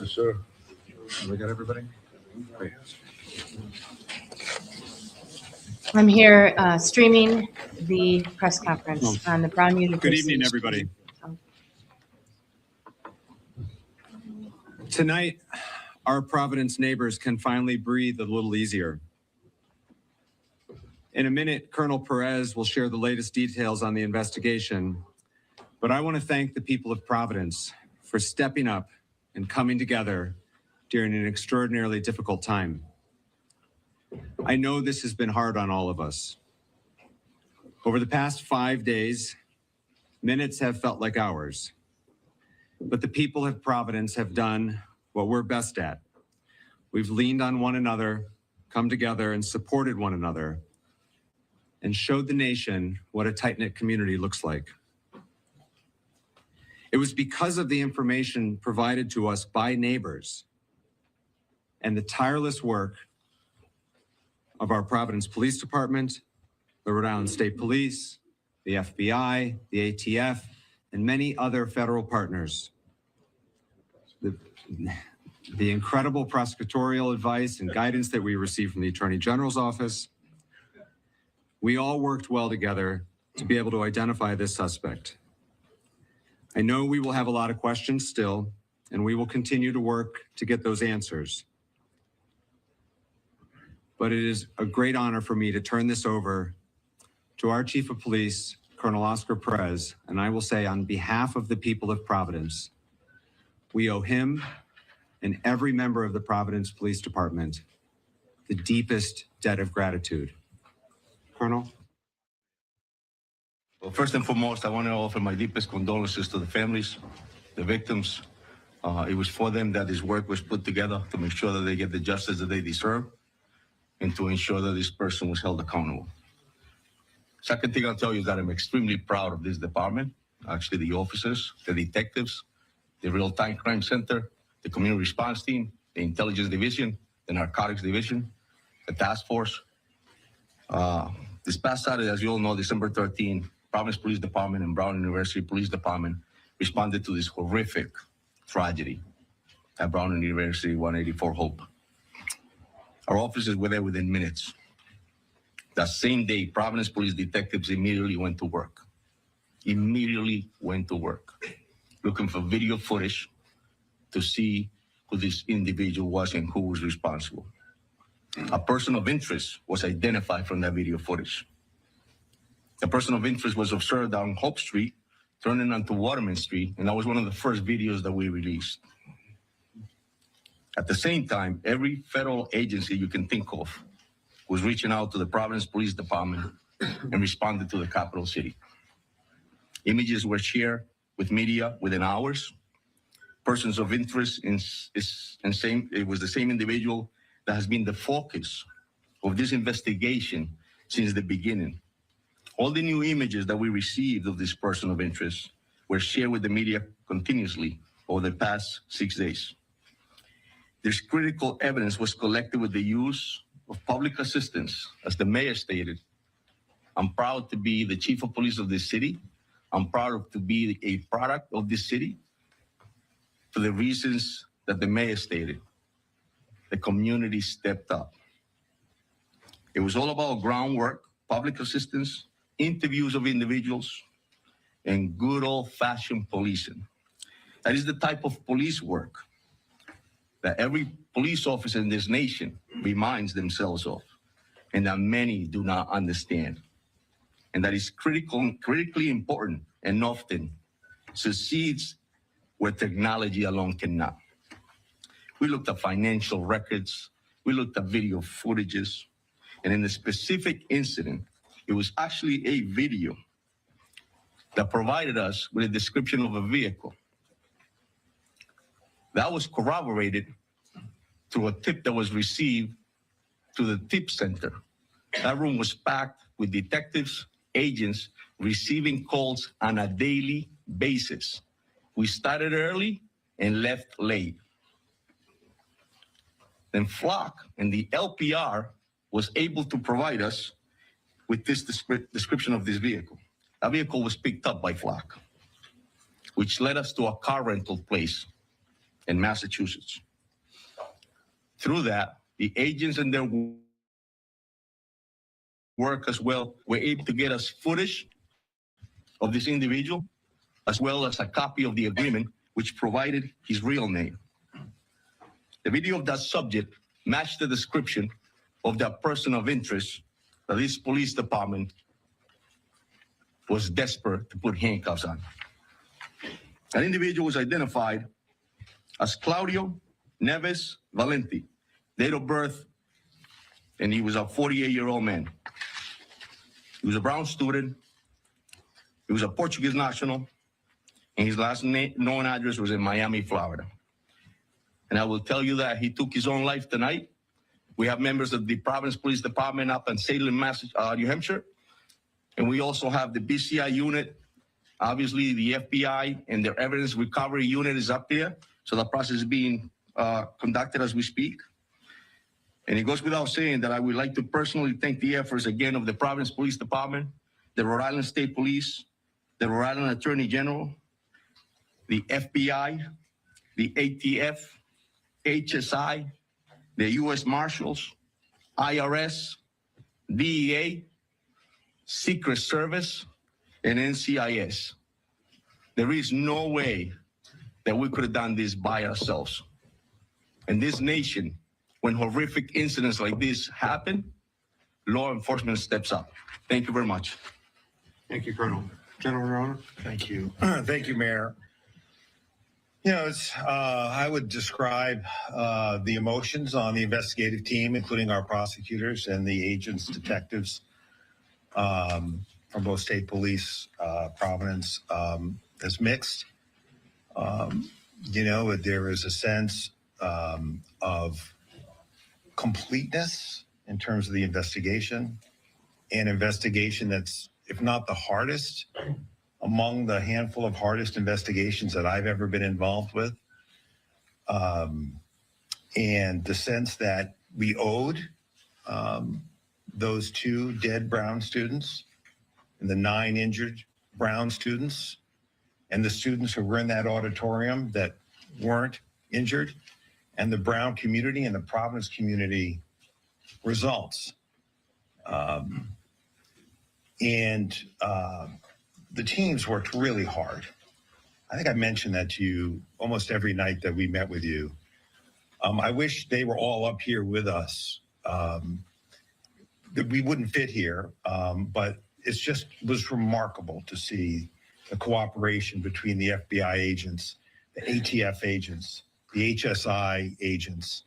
Yes, sir. We got everybody? Great. I'm here streaming the press conference on the Brown University. Good evening, everybody. Tonight, our Providence neighbors can finally breathe a little easier. In a minute, Colonel Perez will share the latest details on the investigation, but I want to thank the people of Providence for stepping up and coming together during an extraordinarily difficult time. I know this has been hard on all of us. Over the past 5 days, minutes have felt like hours, but the people of Providence have done what we're best at. We've leaned on one another, come together and supported one another, and showed the nation what a tight-knit community looks like. It was because of the information provided to us by neighbors and the tireless work of our Providence Police Department, the Rhode Island State Police, the FBI, the ATF, and many other federal partners. The incredible prosecutorial advice and guidance that we received from the Attorney General's office. We all worked well together to be able to identify this suspect. I know we will have a lot of questions still, and we will continue to work to get those answers. But it is a great honor for me to turn this over to our Chief of Police, Colonel Oscar Perez, and I will say on behalf of the people of Providence, we owe him and every member of the Providence Police Department the deepest debt of gratitude. Colonel? Well, first and foremost, I want to offer my deepest condolences to the families, the victims. It was for them that this work was put together to make sure that they get the justice that they deserve and to ensure that this person was held accountable. Second thing I'll tell you is that I'm extremely proud of this department, actually the officers, the detectives, the real-time crime center, the community response team, the intelligence division, the narcotics division, the task force. This past Saturday, as you all know, December 13, Providence Police Department and Brown University Police Department responded to this horrific tragedy at Brown University 184 Hope. Our officers were there within minutes. That same day, Providence Police detectives immediately went to work. Looking for video footage to see who this individual was and who was responsible. A person of interest was identified from that video footage. The person of interest was observed on Hope Street, turning onto Waterman Street, and that was one of the first videos that we released. At the same time, every federal agency you can think of was reaching out to the Providence Police Department and responded to the capital city. Images were shared with media within hours. Persons of interest it was the same individual that has been the focus of this investigation since the beginning. All the new images that we received of this person of interest were shared with the media continuously over the past 6 days. This critical evidence was collected with the use of public assistance. As the mayor stated, I'm proud to be the chief of police of this city. I'm proud to be a product of this city for the reasons that the mayor stated. The community stepped up. It was all about groundwork, public assistance, interviews of individuals, and good old-fashioned policing. That is the type of police work that every police officer in this nation reminds themselves of, and that many do not understand. And that is critically important and often succeeds where technology alone cannot. We looked at financial records, we looked at video footages, and in the specific incident, it was actually a video that provided us with a description of a vehicle. That was corroborated through a tip that was received to the tip center. That room was packed with detectives, agents receiving calls on a daily basis. We started early and left late. Then Flock and the LPR was able to provide us with this description of this vehicle. That vehicle was picked up by Flock, which led us to a car rental place in Massachusetts. Through that, the agents and their work as well were able to get us footage of this individual, as well as a copy of the agreement, which provided his real name. The video of that subject matched the description of that person of interest that this police department was desperate to put handcuffs on. That individual was identified as Claudio Neves Valente, date of birth, and he was a 48-year-old man. He was a Brown student. He was a Portuguese national, and his last known address was in Miami, Florida. And I will tell you that he took his own life tonight. We have members of the Providence Police Department up in Salem, New Hampshire, and we also have the BCI unit. Obviously, the FBI and their evidence recovery unit is up there, so the process is being conducted as we speak. And it goes without saying that I would like to personally thank the efforts again of the Providence Police Department, the Rhode Island State Police, the Rhode Island Attorney General, the FBI, the ATF, HSI, the U.S. Marshals, IRS, DEA, Secret Service, and NCIS. There is no way that we could have done this by ourselves. In this nation, when horrific incidents like this happen, law enforcement steps up. Thank you very much. Thank you, Colonel. General Marona. Thank you. Thank you, Mayor. You know, I would describe the emotions on the investigative team, including our prosecutors and the agents, detectives from both state police, Providence, as mixed. You know, there is a sense of completeness in terms of the investigation, an investigation that's, if not the hardest, among the handful of hardest investigations that I've ever been involved with. And the sense that we owed those 2 dead Brown students and the 9 injured Brown students and the students who were in that auditorium that weren't injured, and the Brown community and the Providence community results. The teams worked really hard. I think I mentioned that to you almost every night that we met with you. I wish they were all up here with us. That we wouldn't fit here, but it just was remarkable to see the cooperation between the FBI agents, the ATF agents, the HSI agents,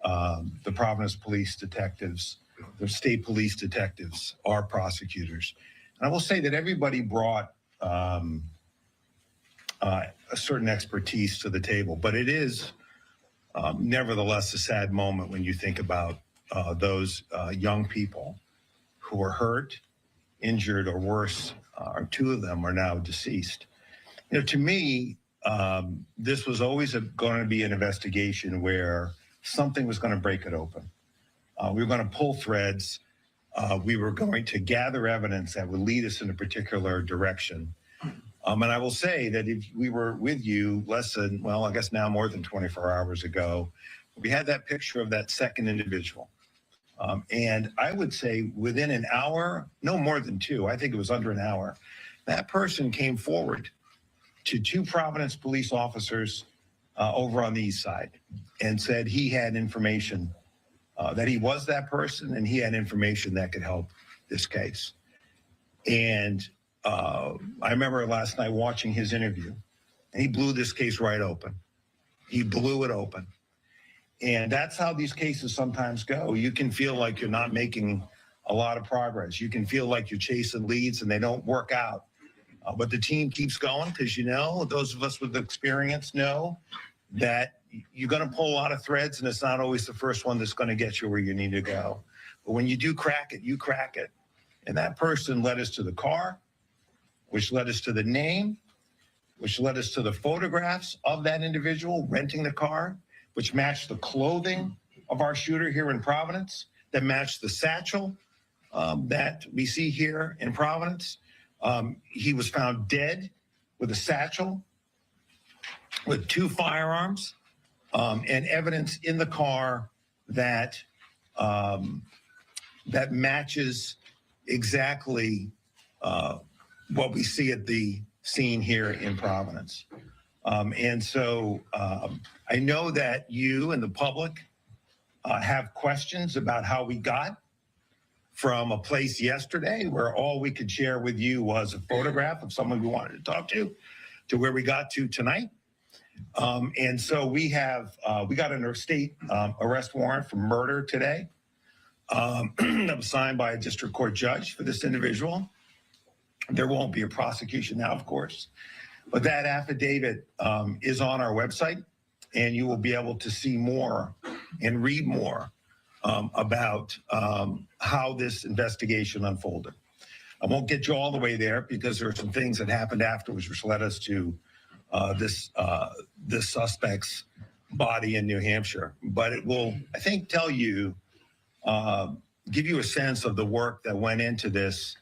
the Providence police detectives, the state police detectives, our prosecutors. And I will say that everybody brought a certain expertise to the table, but it is nevertheless a sad moment when you think about those young people who were hurt, injured, or worse, or 2 of them are now deceased. You know, to me, this was always going to be an investigation where something was going to break it open. We were going to pull threads. We were going to gather evidence that would lead us in a particular direction. And I will say that if we were with you less than, well, I guess now more than 24 hours ago, we had that picture of that second individual. And I would say within an hour, no more than 2, I think it was under an hour, that person came forward to 2 Providence police officers over on the east side and said he had information, that he was that person, and he had information that could help this case. And I remember last night watching his interview, and he blew this case right open. He blew it open. And that's how these cases sometimes go. You can feel like you're not making a lot of progress. You can feel like you're chasing leads and they don't work out. But the team keeps going because, you know, those of us with experience know that you're going to pull a lot of threads, and it's not always the first one that's going to get you where you need to go. But when you do crack it, you crack it. And that person led us to the car, which led us to the name, which led us to the photographs of that individual renting the car, which matched the clothing of our shooter here in Providence, that matched the satchel that we see here in Providence. He was found dead with a satchel with 2 firearms and evidence in the car that that matches exactly what we see at the scene here in Providence. And so I know that you and the public have questions about how we got from a place yesterday where all we could share with you was a photograph of someone we wanted to talk to where we got to tonight. And so we got an state arrest warrant for murder today that was signed by a district court judge for this individual. There won't be a prosecution now, of course, but that affidavit is on our website, and you will be able to see more and read more about how this investigation unfolded. I won't get you all the way there because there are some things that happened afterwards which led us to this suspect's body in New Hampshire. But it will, I think, tell you, give you a sense of the work that went into this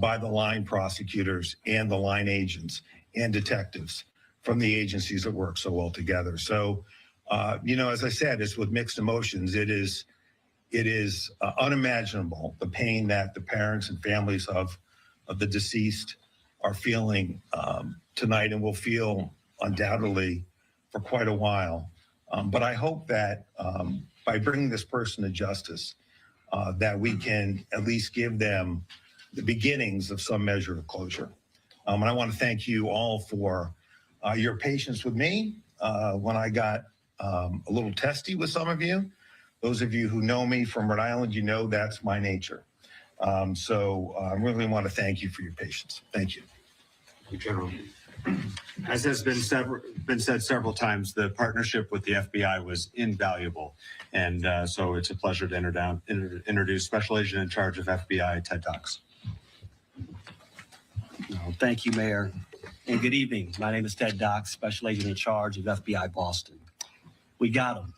by the line prosecutors and the line agents and detectives from the agencies that work so well together. So, as I said, it's with mixed emotions. It is unimaginable, the pain that the parents and families of the deceased are feeling tonight and will feel undoubtedly for quite a while. But I hope that by bringing this person to justice, that we can at least give them the beginnings of some measure of closure. And I want to thank you all for your patience with me when I got a little testy with some of you. Those of you who know me from Rhode Island, you know that's my nature. So I really want to thank you for your patience. Thank you. Thank you, General. As has been said several times, the partnership with the FBI was invaluable. And so it's a pleasure to introduce Special Agent in Charge of FBI, Ted Dox. Thank you, Mayor, and good evening. My name is Ted Dox, Special Agent in Charge of FBI Boston. We got him.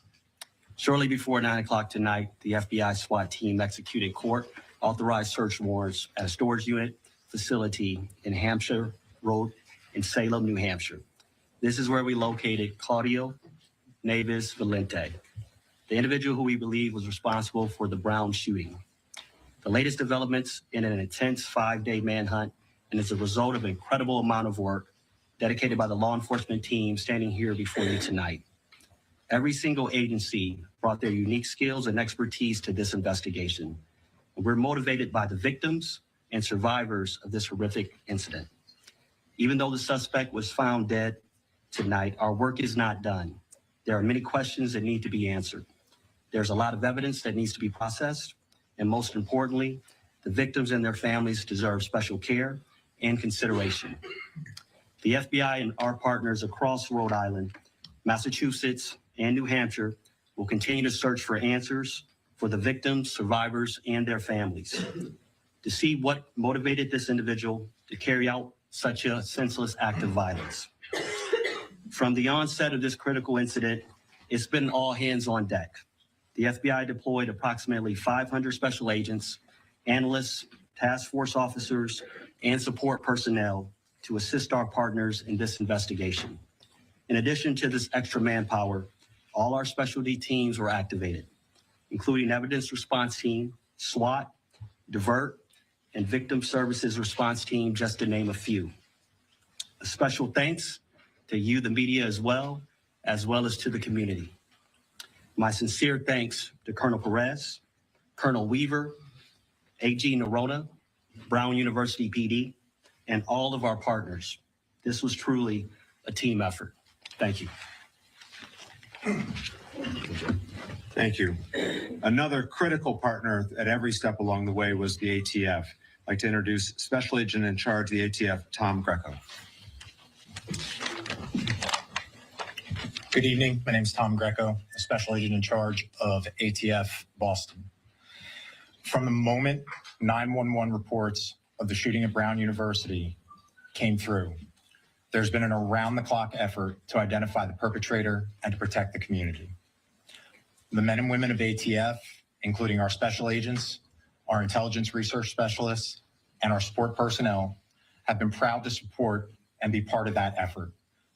Shortly before 9 o'clock tonight, the FBI SWAT team executed court-authorized search warrants at a storage unit facility in Hampshire Road in Salem, New Hampshire. This is where we located Claudio Neves Valente, the individual who we believe was responsible for the Brown shooting. The latest developments in an intense 5-day manhunt, and as a result of an incredible amount of work dedicated by the law enforcement team standing here before you tonight. Every single agency brought their unique skills and expertise to this investigation. And we're motivated by the victims and survivors of this horrific incident. Even though the suspect was found dead tonight, our work is not done. There are many questions that need to be answered. There's a lot of evidence that needs to be processed. And most importantly, the victims and their families deserve special care and consideration. The FBI and our partners across Rhode Island, Massachusetts, and New Hampshire will continue to search for answers for the victims, survivors, and their families to see what motivated this individual to carry out such a senseless act of violence. From the onset of this critical incident, it's been all hands on deck. The FBI deployed approximately 500 special agents, analysts, task force officers, and support personnel to assist our partners in this investigation. In addition to this extra manpower, all our specialty teams were activated, including Evidence Response Team, SWAT, Divert, and Victim Services Response Team, just to name a few. A special thanks to you, the media, as well as to the community. My sincere thanks to Colonel Perez, Colonel Weaver, AG Nerona, Brown University PD, and all of our partners. This was truly a team effort. Thank you. Thank you. Another critical partner at every step along the way was the ATF. I'd like to introduce Special Agent in Charge of the ATF, Tom Greco. Good evening. My name is Tom Greco, a Special Agent in Charge of ATF Boston. From the moment 911 reports of the shooting at Brown University came through, there's been an around-the-clock effort to identify the perpetrator and to protect the community. The men and women of ATF, including our special agents, our intelligence research specialists, and our support personnel, have been proud to support and be part of that effort,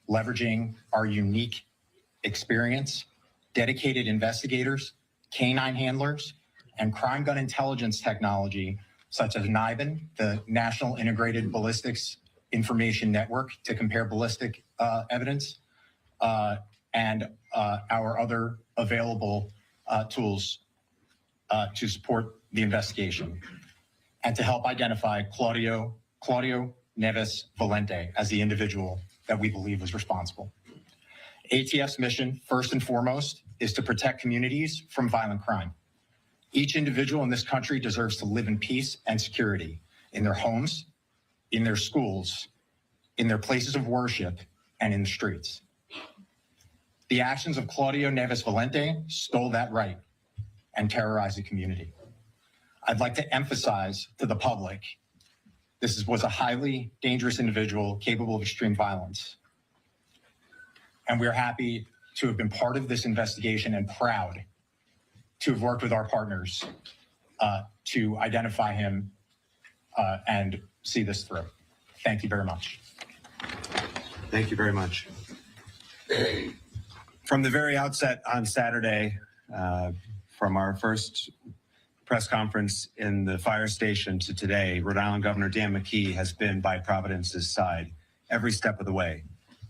leveraging our unique experience, dedicated investigators, canine handlers, and crime gun intelligence technology, such as NIBIN, the National Integrated Ballistics Information Network, to compare ballistic evidence, and our other available tools to support the investigation, and to help identify Claudio Neves Valente as the individual that we believe was responsible. ATF's mission, first and foremost, is to protect communities from violent crime. Each individual in this country deserves to live in peace and security in their homes, in their schools, in their places of worship, and in the streets. The actions of Claudio Neves Valente stole that right and terrorized the community. I'd like to emphasize to the public, this was a highly dangerous individual capable of extreme violence. And we're happy to have been part of this investigation and proud to have worked with our partners to identify him and see this through. Thank you very much. Thank you very much. From the very outset on Saturday, from our first press conference in the fire station to today, Rhode Island Governor Dan McKee has been by Providence's side every step of the way.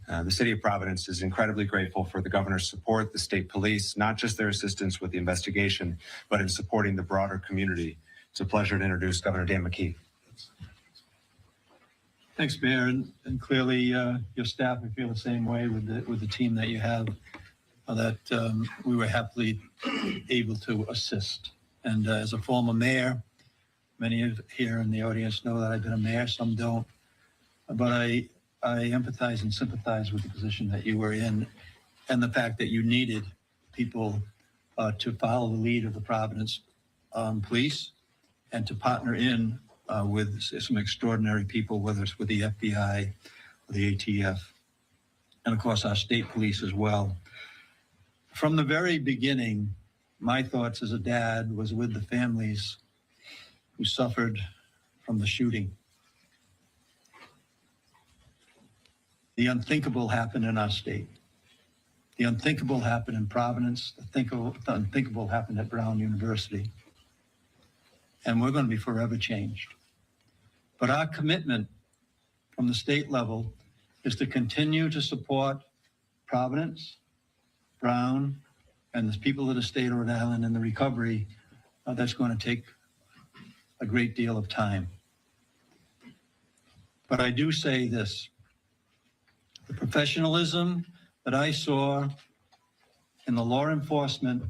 The city of Providence is incredibly grateful for the governor's support, the state police, not just their assistance with the investigation, but in supporting the broader community. It's a pleasure to introduce Governor Dan McKee. Thanks, Mayor, and clearly your staff, we feel the same way with the team that you have, that we were happily able to assist. And as a former mayor, many of here in the audience know that I've been a mayor, some don't, but I empathize and sympathize with the position that you were in and the fact that you needed people to follow the lead of the Providence police and to partner in with some extraordinary people, whether it's with the FBI or the ATF, and of course our state police as well. From the very beginning, my thoughts as a dad was with the families who suffered from the shooting. The unthinkable happened in our state. The unthinkable happened in Providence. The unthinkable happened at Brown University. And we're going to be forever changed. But our commitment from the state level is to continue to support Providence, Brown, and the people of the state of Rhode Island in the recovery. That's going to take a great deal of time. But I do say this. The professionalism that I saw in the law enforcement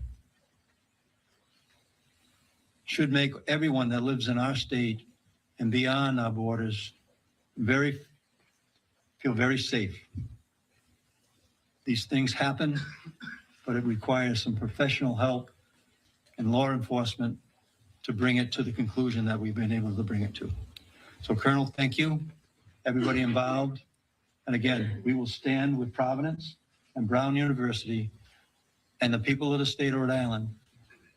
should make everyone that lives in our state and beyond our borders feel very safe. These things happen, but it requires some professional help in law enforcement to bring it to the conclusion that we've been able to bring it to. So, Colonel, thank you, everybody involved. And again, we will stand with Providence and Brown University and the people of the state of Rhode Island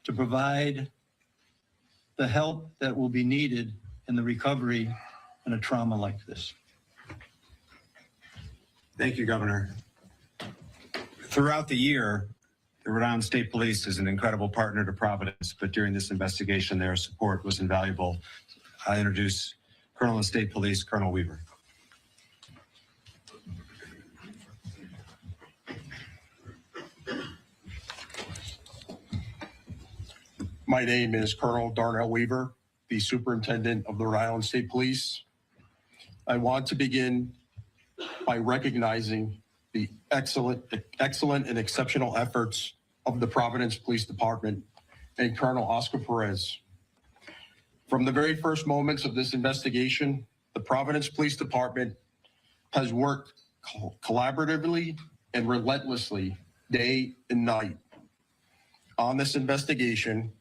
to provide the help that will be needed in the recovery in a trauma like this. Thank you, Governor. Throughout the year, the Rhode Island State Police is an incredible partner to Providence, but during this investigation, their support was invaluable. I introduce Colonel of State Police, Colonel Weaver. My name is Colonel Darnell Weaver, the Superintendent of the Rhode Island State Police. I want to begin by recognizing the excellent and exceptional efforts of the Providence Police Department and Colonel Oscar Perez. From the very first moments of this investigation, the Providence Police Department has worked collaboratively and relentlessly day and night on this investigation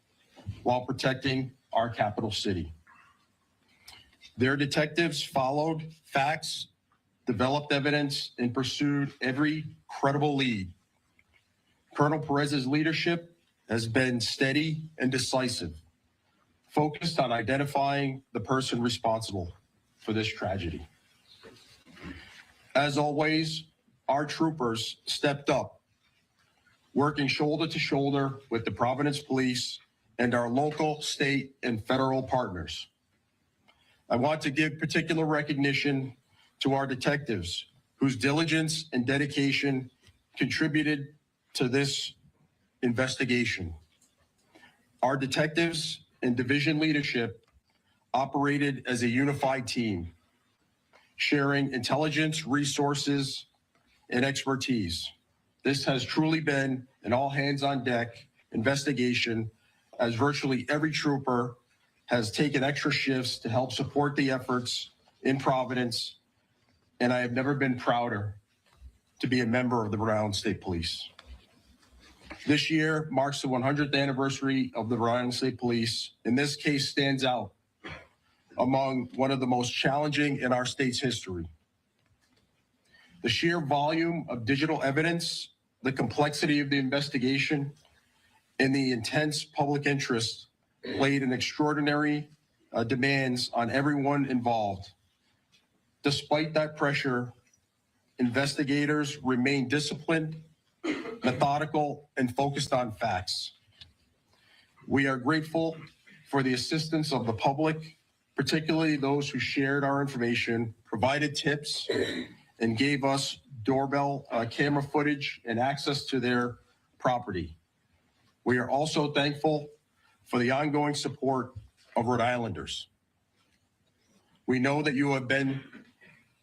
while protecting our capital city. Their detectives followed facts, developed evidence, and pursued every credible lead. Colonel Perez's leadership has been steady and decisive, focused on identifying the person responsible for this tragedy. As always, our troopers stepped up working shoulder to shoulder with the Providence Police and our local, state, and federal partners. I want to give particular recognition to our detectives whose diligence and dedication contributed to this investigation. Our detectives and division leadership operated as a unified team, sharing intelligence, resources, and expertise. This has truly been an all-hands-on-deck investigation, as virtually every trooper has taken extra shifts to help support the efforts in Providence, and I have never been prouder to be a member of the Rhode Island State Police. This year marks the 100th anniversary of the Rhode Island State Police, and this case stands out among one of the most challenging in our state's history. The sheer volume of digital evidence, the complexity of the investigation, and the intense public interest laid an extraordinary demands on everyone involved. Despite that pressure, investigators remain disciplined, methodical, and focused on facts. We are grateful for the assistance of the public, particularly those who shared our information, provided tips, and gave us doorbell camera footage and access to their property. We are also thankful for the ongoing support of Rhode Islanders. We know that you have been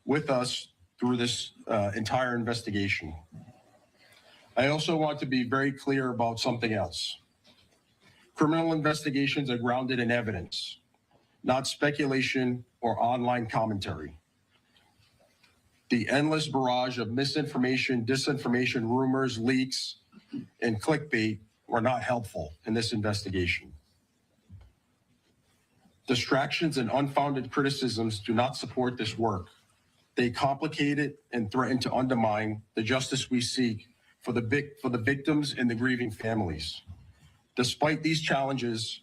with us through this entire investigation. I also want to be very clear about something else. Criminal investigations are grounded in evidence, not speculation or online commentary. The endless barrage of misinformation, disinformation, rumors, leaks, and clickbait were not helpful in this investigation. Distractions and unfounded criticisms do not support this work. They complicate it and threaten to undermine the justice we seek for the victims and the grieving families. Despite these challenges,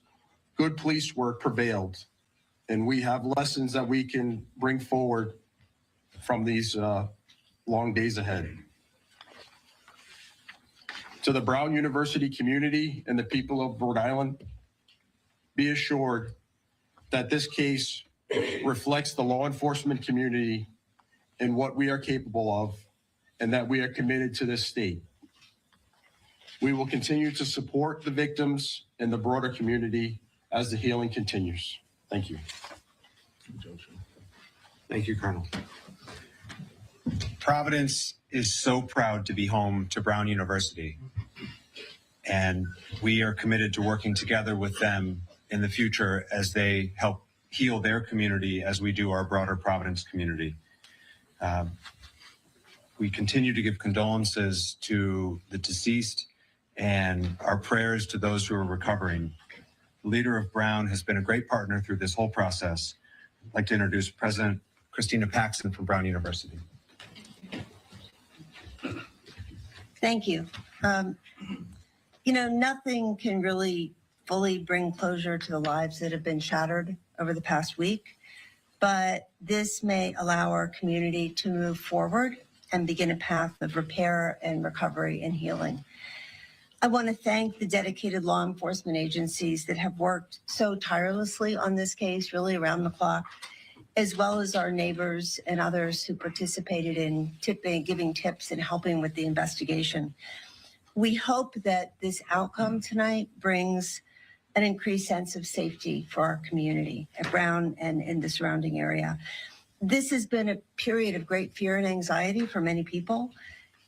good police work prevailed, and we have lessons that we can bring forward from these long days ahead. To the Brown University community and the people of Rhode Island, be assured that this case reflects the law enforcement community and what we are capable of, and that we are committed to this state. We will continue to support the victims and the broader community as the healing continues. Thank you. Thank you, Colonel. Providence is so proud to be home to Brown University, and we are committed to working together with them in the future as they help heal their community as we do our broader Providence community. We continue to give condolences to the deceased and our prayers to those who are recovering. The leader of Brown has been a great partner through this whole process. I'd like to introduce President Christina Paxson from Brown University. Thank you. You know, nothing can really fully bring closure to the lives that have been shattered over the past week, but this may allow our community to move forward and begin a path of repair and recovery and healing. I want to thank the dedicated law enforcement agencies that have worked so tirelessly on this case, really around the clock, as well as our neighbors and others who participated in giving tips and helping with the investigation. We hope that this outcome tonight brings an increased sense of safety for our community at Brown and in the surrounding area. This has been a period of great fear and anxiety for many people,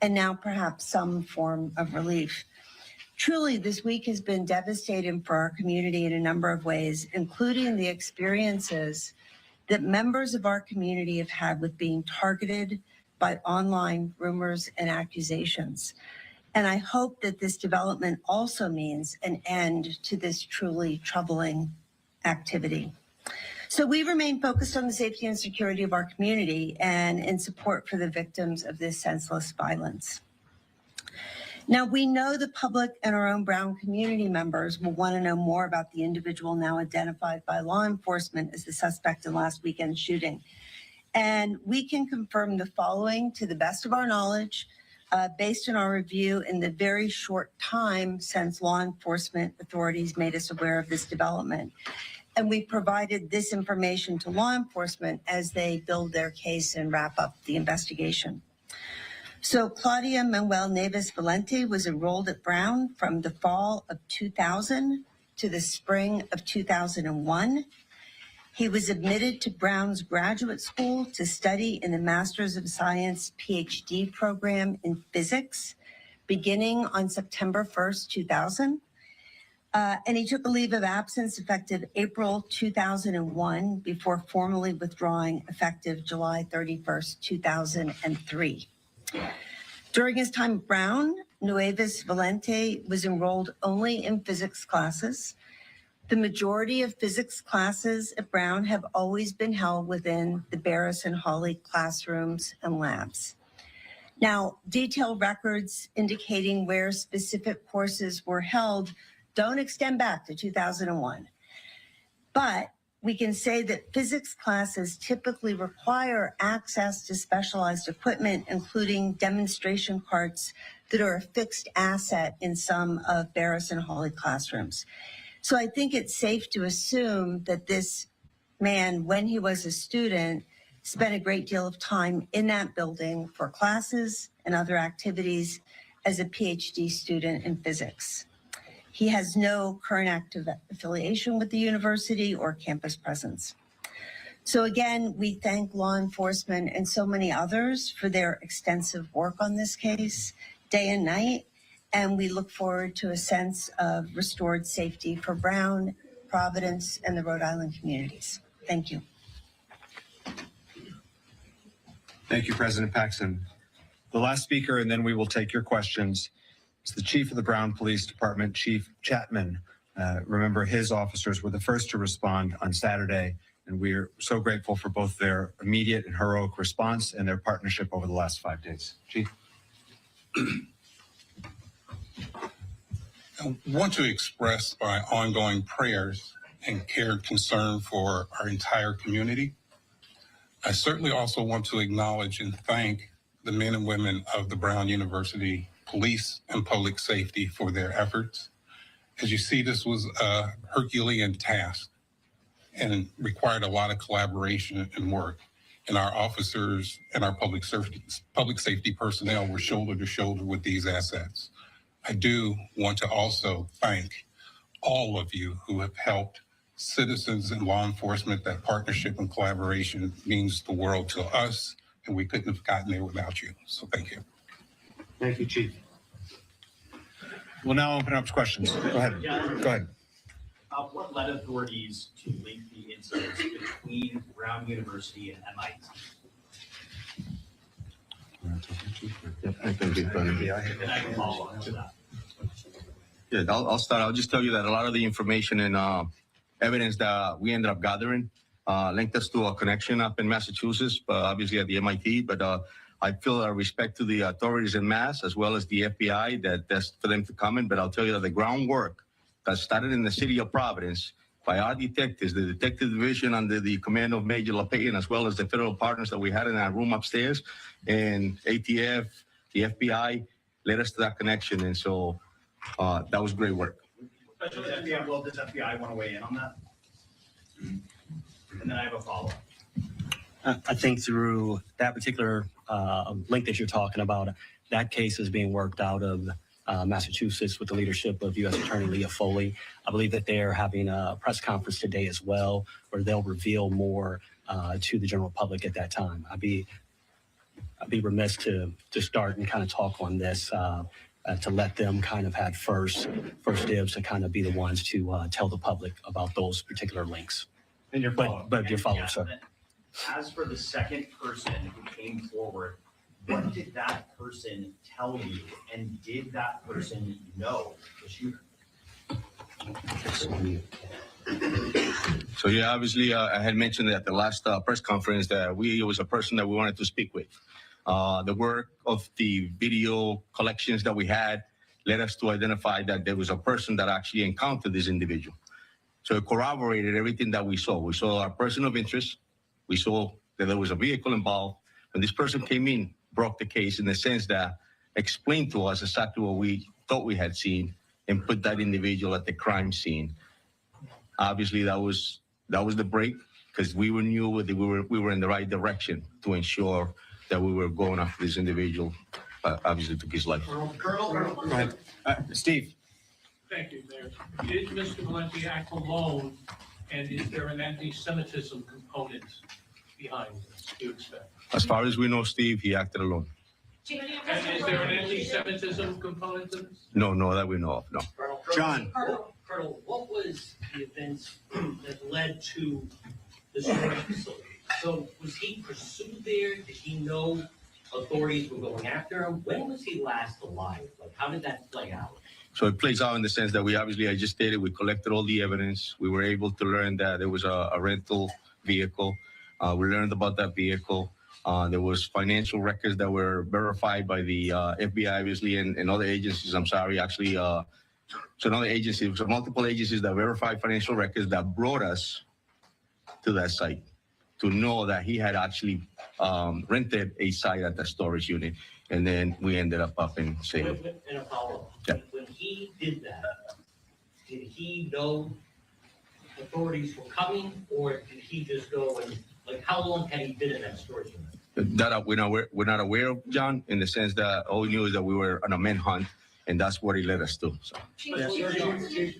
and now perhaps some form of relief. Truly, this week has been devastating for our community in a number of ways, including the experiences that members of our community have had with being targeted by online rumors and accusations. And I hope that this development also means an end to this truly troubling activity. So we remain focused on the safety and security of our community and in support for the victims of this senseless violence. Now, we know the public and our own Brown community members will want to know more about the individual now identified by law enforcement as the suspect in last weekend's shooting. And we can confirm the following: to the best of our knowledge, based on our review in the very short time since law enforcement authorities made us aware of this development. And we provided this information to law enforcement as they build their case and wrap up the investigation. So Claudia Manuel Neves Valente was enrolled at Brown from the fall of 2000 to the spring of 2001. He was admitted to Brown's graduate school to study in the Master's of Science PhD program in physics, beginning on September 1st, 2000. And he took a leave of absence effective April 2001 before formally withdrawing effective July 31st, 2003. During his time at Brown, Neves Valente was enrolled only in physics classes. The majority of physics classes at Brown have always been held within the Barris and Hawley classrooms and labs. Now, detailed records indicating where specific courses were held don't extend back to 2001. But we can say that physics classes typically require access to specialized equipment, including demonstration carts that are a fixed asset in some of Barris and Hawley classrooms. So I think it's safe to assume that this man, when he was a student, spent a great deal of time in that building for classes and other activities as a PhD student in physics. He has no current active affiliation with the university or campus presence. So again, we thank law enforcement and so many others for their extensive work on this case, day and night, and we look forward to a sense of restored safety for Brown, Providence, and the Rhode Island communities. Thank you. Thank you, President Paxson. The last speaker, and then we will take your questions, is the Chief of the Brown Police Department, Chief Chapman. Remember, his officers were the first to respond on Saturday, and we are so grateful for both their immediate and heroic response and their partnership over the last 5 days. Chief. I want to express my ongoing prayers and cared concern for our entire community. I certainly also want to acknowledge and thank the men and women of the Brown University Police and Public Safety for their efforts. As you see, this was a Herculean task and required a lot of collaboration and work. And our officers and our public safety personnel were shoulder to shoulder with these assets. I do want to also thank all of you who have helped citizens and law enforcement. That partnership and collaboration means the world to us, and we couldn't have gotten there without you. So thank you. Thank you, Chief. We'll now open up to questions. Go ahead. Go ahead. What led authorities to link the incidents between Brown University and MIT? I can be funny. And I can follow on to that. Yeah, I'll start. I'll just tell you that a lot of the information and evidence that we ended up gathering linked us to a connection up in Massachusetts, obviously at the MIT. But I feel a respect to the authorities in Mass as well as the FBI that's for them to comment. But I'll tell you that the groundwork that started in the city of Providence by our detectives, the detective division under the command of Major LaPayan, as well as the federal partners that we had in our room upstairs, and ATF, the FBI, led us to that connection. And so that was great work. Especially FBI, well, does FBI want to weigh in on that? And then I have a follow-up. I think through that particular link that you're talking about, that case is being worked out of Massachusetts with the leadership of U.S. Attorney Leah Foley. I believe that they're having a press conference today as well, where they'll reveal more to the general public at that time. I'd be remiss to start and kind of talk on this, to let them kind of have first dibs to kind of be the ones to tell the public about those particular links. And your follow-up. But your follow-up, sir. As for the second person who came forward, what did that person tell you? And did that person know the shooter? So yeah, obviously I had mentioned at the last press conference that it was a person that we wanted to speak with. The work of the video collections that we had led us to identify that there was a person that actually encountered this individual. So it corroborated everything that we saw. We saw a person of interest. We saw that there was a vehicle involved. When this person came in, broke the case in the sense that explained to us exactly what we thought we had seen and put that individual at the crime scene. Obviously, that was the break because we knew that we were in the right direction to ensure that we were going after this individual. Obviously, took his life. Colonel. Go ahead. Steve. Thank you, Mayor. Did Mr. Valente act alone, and is there an anti-Semitism component behind this, do you expect? As far as we know, Steve, he acted alone. And is there an anti-Semitism component to this? No, that we know of, no. John. Colonel, what was the events that led to the storage facility? So was he pursued there? Did he know authorities were going after him? When was he last alive? Like, how did that play out? So it plays out in the sense that I just stated, we collected all the evidence. We were able to learn that there was a rental vehicle. We learned about that vehicle. There was financial records that were verified by the FBI, obviously, and other agencies. I'm sorry, actually, so another agency, so multiple agencies that verified financial records that brought us to that site to know that he had actually rented a site at the storage unit. And then we ended up in Salem. In a follow-up, Yeah. when he did that, did he know authorities were coming, or did he just go and, like, how long had he been in that storage unit? That we're not aware of, John, in the sense that all we knew is that we were on a manhunt, and that's what he led us to. So.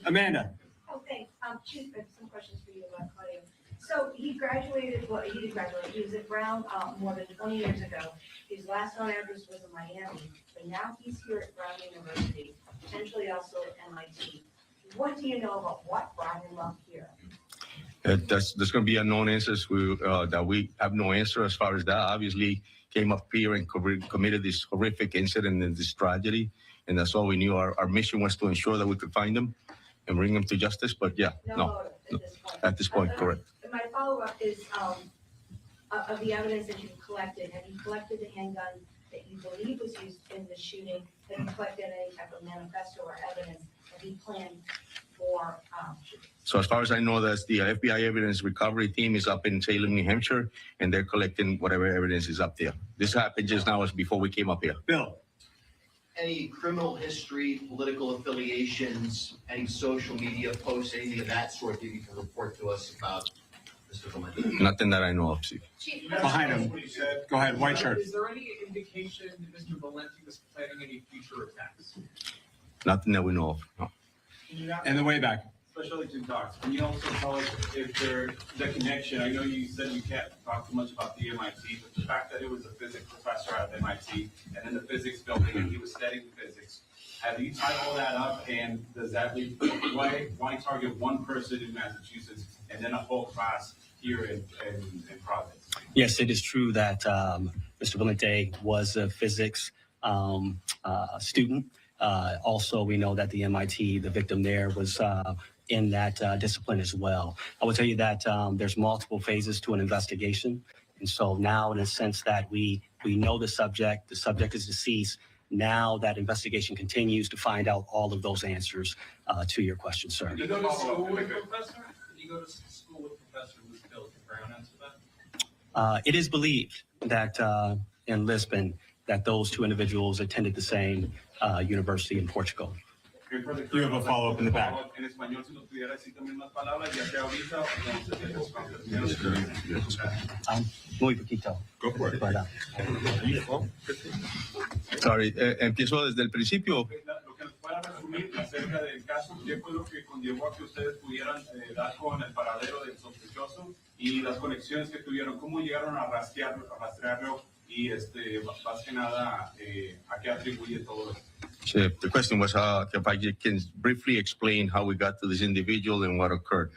Amanda. Oh, thanks. Chief, I have some questions for you about Claudio. So he graduated, well, he did graduate. He was at Brown more than 20 years ago. His last known address was in Miami, but now he's here at Brown University, potentially also at MIT. What do you know about what brought him up here? There's going to be unknown answers that we have no answer as far as that. Obviously, came up here and committed this horrific incident and this tragedy, and that's all we knew. Our mission was to ensure that we could find him and bring him to justice. But yeah, no, at this point, correct. My follow-up is of the evidence that you've collected. Have you collected the handgun that you believe was used in the shooting? Have you collected any type of manifesto or evidence that he planned for shooting? So as far as I know, that's the FBI evidence recovery team is up in Salem, New Hampshire, and they're collecting whatever evidence is up there. This happened just now, as before we came up here. Bill. Any criminal history, political affiliations, any social media posts, anything of that sort that you can report to us about Mr. Valente? Nothing that I know of, Steve. Behind him. Go ahead, white shirt. Is there any indication that Mr. Valente was planning any future attacks? Nothing that we know of, no. In the way back. Special Agent Docs, can you also tell us if there, the connection, I know you said you can't talk too much about the MIT, but the fact that it was a physics professor at MIT and in the physics building and he was studying physics, have you tied all that up, and does that lead, why target one person in Massachusetts and then a whole class here in Providence? Yes, it is true that Mr. Valente was a physics student. Also, we know that the MIT, the victim there, was in that discipline as well. I will tell you that there's multiple phases to an investigation. And so now, in a sense that we know the subject is deceased, now that investigation continues to find out all of those answers to your question, sir. Did you go to school with a professor? Did you go to school with a professor who was killed? Can Brown answer that? It is believed that in Lisbon, that those two individuals attended the same university in Portugal. You have a follow-up in the back. Muy poquito. Go for it. Sorry, empiezo desde el principio. Lo que nos pueda resumir acerca del caso, ¿qué fue lo que conllevó a que ustedes pudieran dar con el paradero del sospechoso y las conexiones que tuvieron? ¿Cómo llegaron a rastrearlo y más que nada a qué atribuye todo esto? So the question was if I can briefly explain how we got to this individual and what occurred.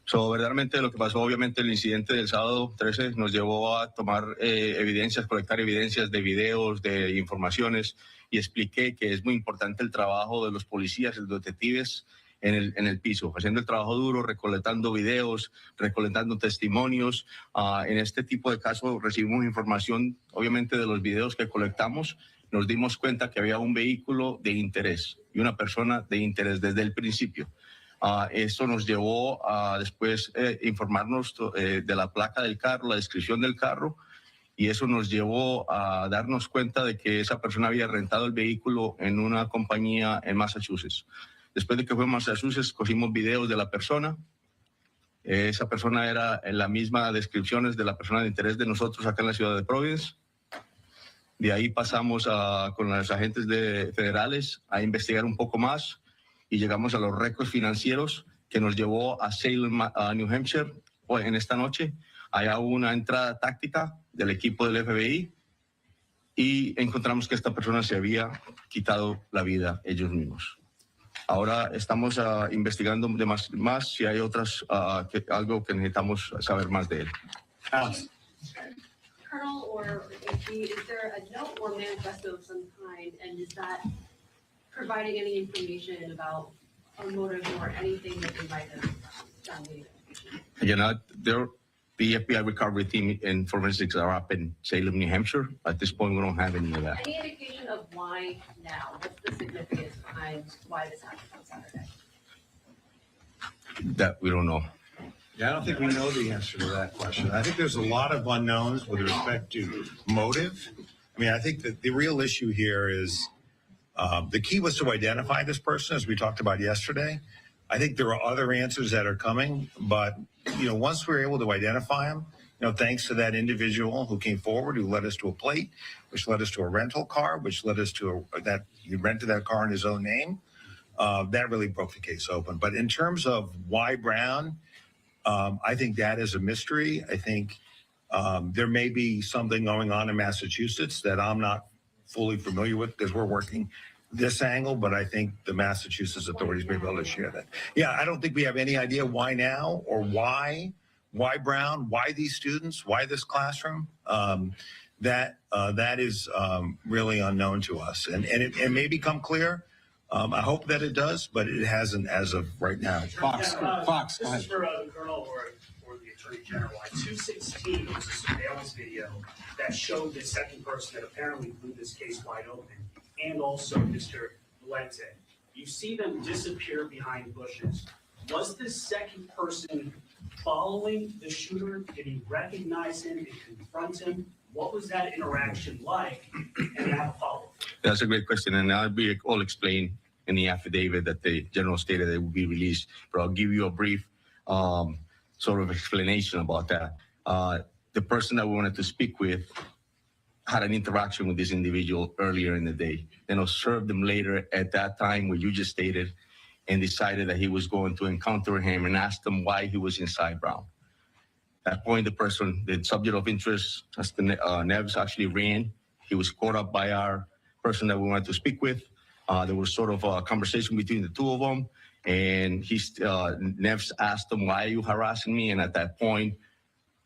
So, verdaderamente lo que pasó, obviamente el incidente del sábado 13 nos llevó a tomar evidencias, colectar evidencias de videos, de informaciones, y expliqué que es muy importante el trabajo de los policías, los detectives en el piso, haciendo el trabajo duro, recolectando videos, recolectando testimonios. En este tipo de casos recibimos información, obviamente, de los videos que colectamos. Nos dimos cuenta que había un vehículo de interés y una persona de interés desde el principio. Esto nos llevó a después informarnos de la placa del carro, la descripción del carro, y eso nos llevó a darnos cuenta de que esa persona había rentado el vehículo en una compañía en Massachusetts. Después de que fue a Massachusetts, cogimos videos de la persona. Esa persona era en la misma descripciones de la persona de interés de nosotros acá en la ciudad de Providence. De ahí pasamos con los agentes federales a investigar un poco más y llegamos a los récords financieros que nos llevó a Salem, New Hampshire, en esta noche. Allá hubo una entrada táctica del equipo del FBI y encontramos que esta persona se había quitado la vida ellos mismos. Ahora estamos investigando más si hay algo que necesitamos saber más de él. Colonel or AG, is there a note or manifesto of some kind, and is that providing any information about a motive or anything that they might have done? Again, the FBI recovery team and forensics are up in Salem, New Hampshire. At this point, we don't have any of that. Any indication of why now? What's the significance behind why this happened on Saturday? That we don't know. Yeah, I don't think we know the answer to that question. I think there's a lot of unknowns with respect to motive. I mean, I think that the real issue here is the key was to identify this person, as we talked about yesterday. I think there are other answers that are coming, but once we're able to identify him, thanks to that individual who came forward, who led us to a plate, which led us to a rental car, which led us to that he rented that car in his own name. That really broke the case open. But in terms of why Brown, I think that is a mystery. I think there may be something going on in Massachusetts that I'm not fully familiar with because we're working this angle, but I think the Massachusetts authorities may be able to share that. Yeah, I don't think we have any idea why now or why Brown, why these students, why this classroom. That is really unknown to us, and it may become clear. I hope that it does, but it hasn't as of right now. Fox, go ahead. This is for the Colonel or the Attorney General. At 2:16, there was a surveillance video that showed the second person that apparently blew this case wide open, and also Mr. Valente. You see them disappear behind bushes. Was this second person following the shooter? Did he recognize him and confront him? What was that interaction like? And I have a follow-up. That's a great question, and I'll be all explained in the affidavit that the general stated that will be released. But I'll give you a brief sort of explanation about that. The person that we wanted to speak with had an interaction with this individual earlier in the day, then observed him later at that time where you just stated, and decided that he was going to encounter him and asked him why he was inside Brown. At that point, the subject of interest, Neves, actually ran. He was caught up by our person that we wanted to speak with. There was sort of a conversation between the two of them, and Neves asked him, "Why are you harassing me?" And at that point,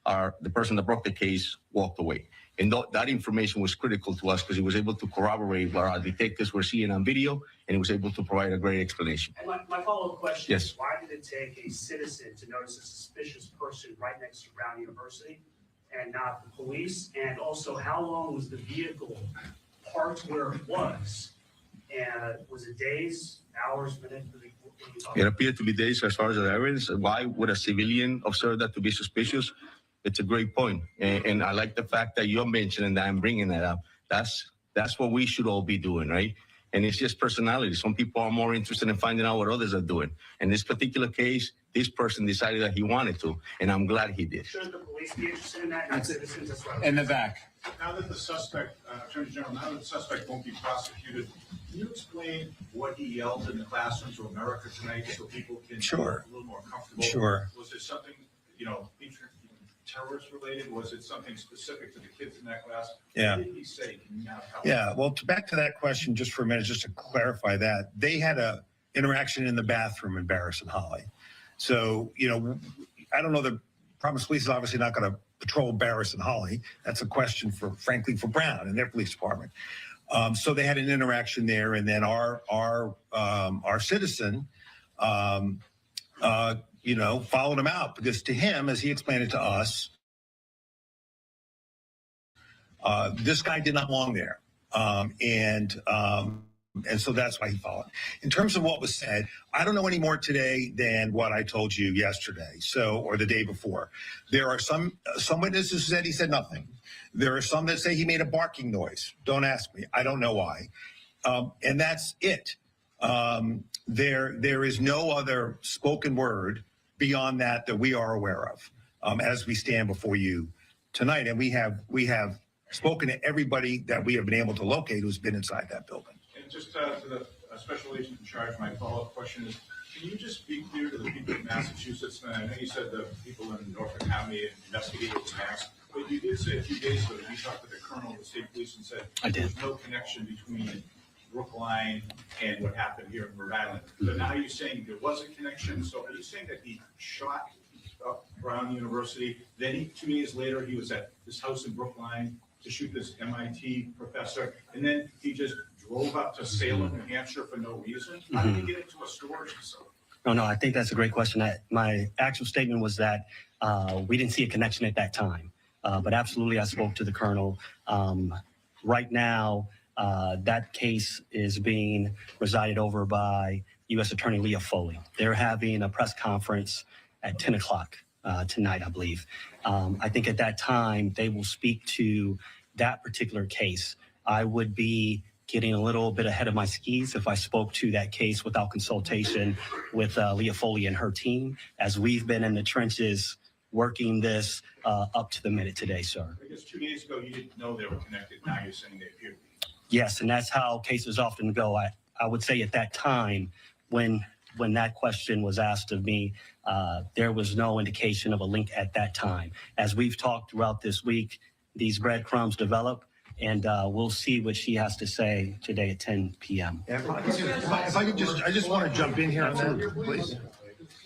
the person that broke the case walked away. And that information was critical to us because he was able to corroborate what our detectives were seeing on video, and he was able to provide a great explanation. And my follow-up question Yes. is, why did it take a citizen to notice a suspicious person right next to Brown University and not the police? And also, how long was the vehicle parked where it was? And was it days, hours, minutes? It appeared to be days as far as the evidence. Why would a civilian observe that to be suspicious? It's a great point. And I like the fact that you're mentioning that, I'm bringing that up. That's what we should all be doing, right? And it's just personality. Some people are more interested in finding out what others are doing. In this particular case, this person decided that he wanted to, and I'm glad he did. Should the police be interested in that? Not citizens, that's what I was- In the back. Now that the suspect, Attorney General, now that the suspect won't be prosecuted, can you explain what he yelled in the classroom to America tonight so people can Sure. feel a little more comfortable? Sure. Was it something, terrorist related? Was it something specific to the kids in that class? Yeah. What did he say? Can you now tell us? Yeah, well, back to that question just for a minute, just to clarify that, they had a interaction in the bathroom in Barris and Holly. So, I don't know, the Providence Police is obviously not going to patrol Barris and Holly. That's a question frankly, for Brown and their police department. So they had an interaction there, and then our citizen, followed him out because to him, as he explained it to us, this guy did not belong there. And so that's why he followed. In terms of what was said, I don't know any more today than what I told you yesterday, or the day before. There are some witnesses who said he said nothing. There are some that say he made a barking noise. Don't ask me. I don't know why. And that's it. There is no other spoken word beyond that we are aware of as we stand before you tonight. And we have spoken to everybody that we have been able to locate who's been inside that building. And just to the special agent in charge, my follow-up question is, can you just be clear to the people in Massachusetts? And I know you said the people in Norfolk County investigated the mass, but you did say a few days ago that you talked to the colonel of the state police and said there's no connection between Brookline and what happened here in Rhode Island. But now you're saying there was a connection. So are you saying that he shot up Brown University, then 2 days later he was at this house in Brookline to shoot this MIT professor, and then he just drove up to Salem, New Hampshire for no reason? How did he get into a storage facility? No, I think that's a great question. My actual statement was that we didn't see a connection at that time. But absolutely, I spoke to the colonel. Right now, that case is being presided over by U.S. Attorney Leah Foley. They're having a press conference at 10 o'clock tonight, I believe. I think at that time, they will speak to that particular case. I would be getting a little bit ahead of my skis if I spoke to that case without consultation with Leah Foley and her team, as we've been in the trenches working this up to the minute today, sir. I guess 2 days ago you didn't know they were connected. Now you're saying they appear to be. Yes, and that's how cases often go. I would say at that time, when that question was asked of me, there was no indication of a link at that time. As we've talked throughout this week, these breadcrumbs develop, and we'll see what she has to say today at 10 p.m. If I could I just want to jump in here on that, please.